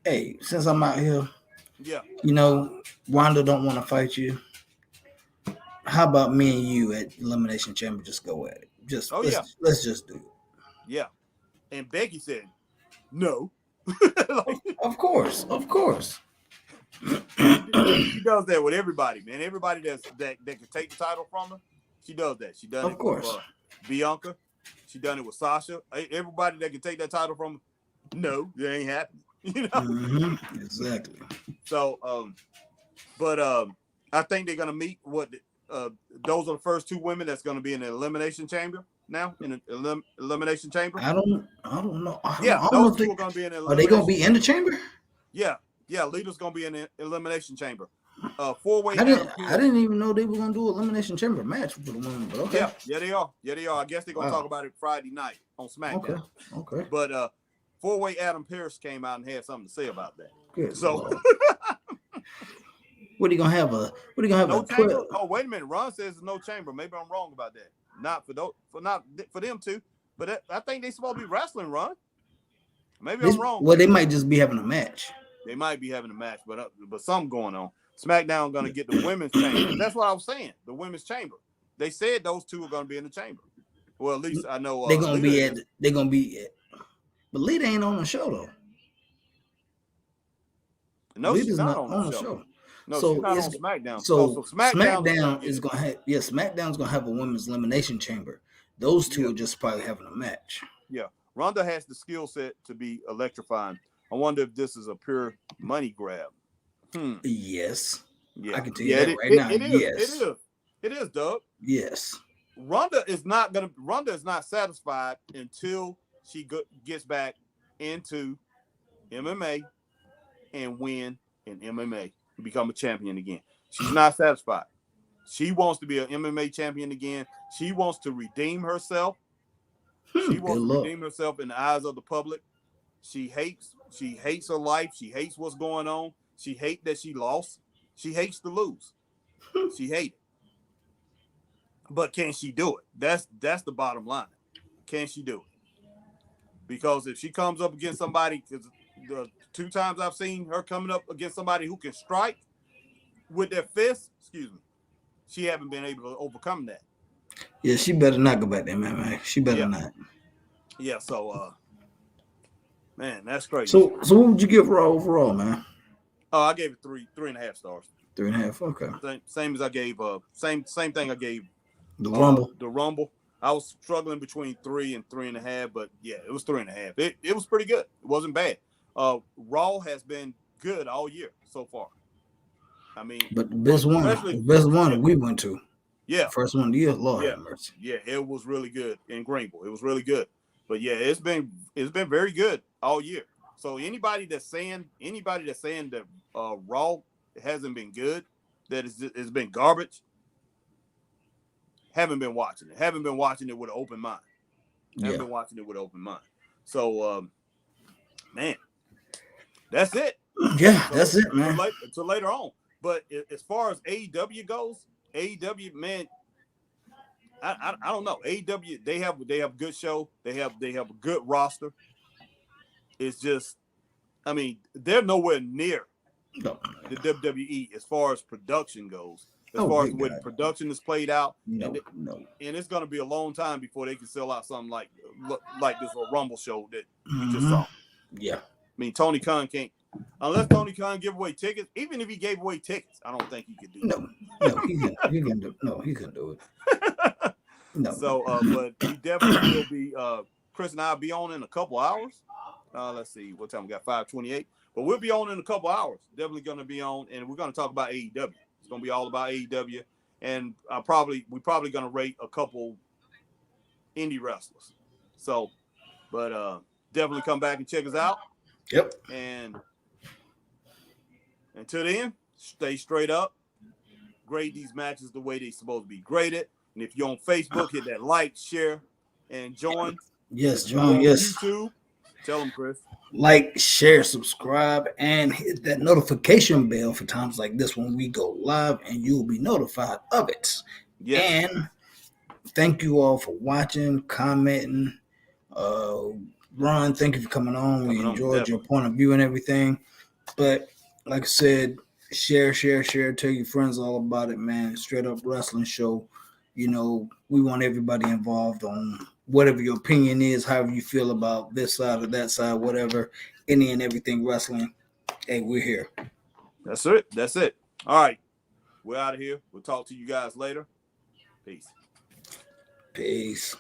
Hey, since I'm out here, Ronda don't want to fight you. How about me and you at Elimination Chamber just go at it? Let's just do it. Yeah. And Becky said, no. Of course. She does that with everybody, man. Everybody that can take the title from her, she does that. She done it with Bianca. She done it with Sasha. Everybody that can take that title from her, no, it ain't happening. Mm-hmm. Exactly. So, I think they're gonna meet. Those are the first two women that's gonna be in the Elimination Chamber now. In the Elimination Chamber. I don't know. Those two are gonna be in. Are they gonna be in the chamber? Yeah. Lita's gonna be in the Elimination Chamber. 4-way. I didn't even know they were gonna do an Elimination Chamber match for the women. But okay. Yeah, they are. I guess they're gonna talk about it Friday night on SmackDown. Okay. But 4-way Adam Pearce came out and had something to say about that. Good. So what are you gonna have? No chamber? Oh, wait a minute. Ron says there's no chamber. Maybe I'm wrong about that. Not for them two. But I think they're supposed to be wrestling, Ron. Maybe I'm wrong. Well, they might just be having a match. They might be having a match, but something going on. SmackDown going to get the women's chamber. That's what I was saying. The women's chamber. They said those two are going to be in the chamber. Well, at least I know they're going to be at. They're going to be at. But Lita ain't on the show though. No, Lita's she's not on the show. No, so she's not on SmackDown. So SmackDown is going to have. Yeah, SmackDown's going to have a women's elimination chamber. Those two are just probably having a match. Yeah, Ronda has the skill set to be electrifying. I wonder if this is a pure money grab. Yes. Yeah. I can tell you that right now. Yes. It is, Doug. Yes. Ronda is not satisfied until she gets back into MMA and win in MMA and become a champion again. She's not satisfied. She wants to be an MMA champion again. She wants to redeem herself. She wants to redeem herself in the eyes of the public. She hates her life. She hates what's going on. She hates that she lost. She hates to lose. She hates it. But can she do it? That's the bottom line. Can she do it? Because if she comes up against somebody, because the 2 times I've seen her coming up against somebody who can strike with their fists, she haven't been able to overcome that. Yeah, she better not go back there, man. She better not. Yeah, so man, that's crazy. So what would you give her overall, man? Oh, I gave it 3.5 stars. 3.5. Okay. Same as I gave. Same thing I gave. The Rumble. The Rumble. I was struggling between 3 and 3.5, but yeah, it was 3.5. It was pretty good. It wasn't bad. Raw has been good all year so far. I mean, but the best one we went to. Yeah. First one of the year, Lord have mercy. Yeah, it was really good in Greenville. It was really good. But yeah, it's been very good all year. So anybody that's saying that Raw hasn't been good, that it's been garbage, haven't been watching it. Haven't been watching it with an open mind. Haven't been watching it with an open mind. So, man, that's it. Yeah, So, that's it, man. Until later on. But as far as AEW goes, AEW, man, I don't know. AEW, they have a good show. They have a good roster. It's just, I mean, they're nowhere near the WWE as far as production goes. As far as the way the production is played out, and it's going to be a long time before they can sell out something like this Rumble show that you just saw. Yeah, I mean, Tony Khan can't, unless Tony Khan give away tickets. Even if he gave away tickets, I don't think he could do that. He can do it. No. So, but he definitely will be. Chris and I'll be on in a couple hours. Let's see what time we got. 5:28. But we'll be on in a couple hours. Definitely going to be on, and we're going to talk about AEW. It's going to be all about AEW, and we're probably going to rate a couple indie wrestlers. So, but definitely come back and check us out. Yep. And until then, stay straight up. Grade these matches the way they're supposed to be graded. And if you're on Facebook, hit that like, share, and join. Yes, join. Yes. YouTube. Tell them, Chris. Like, share, subscribe, and hit that notification bell for times like this when we go live, and you'll be notified of it. Yes. And thank you all for watching, commenting. Ron, thank you for coming on. We enjoyed your point of view and everything. But like I said, share. Tell your friends all about it, man. Straight up wrestling show. You know, we want everybody involved on whatever your opinion is, however you feel about this side or that side, whatever, any and everything wrestling. Hey, we're here. That's it. All right. We're out of here. We'll talk to you guys later. Peace.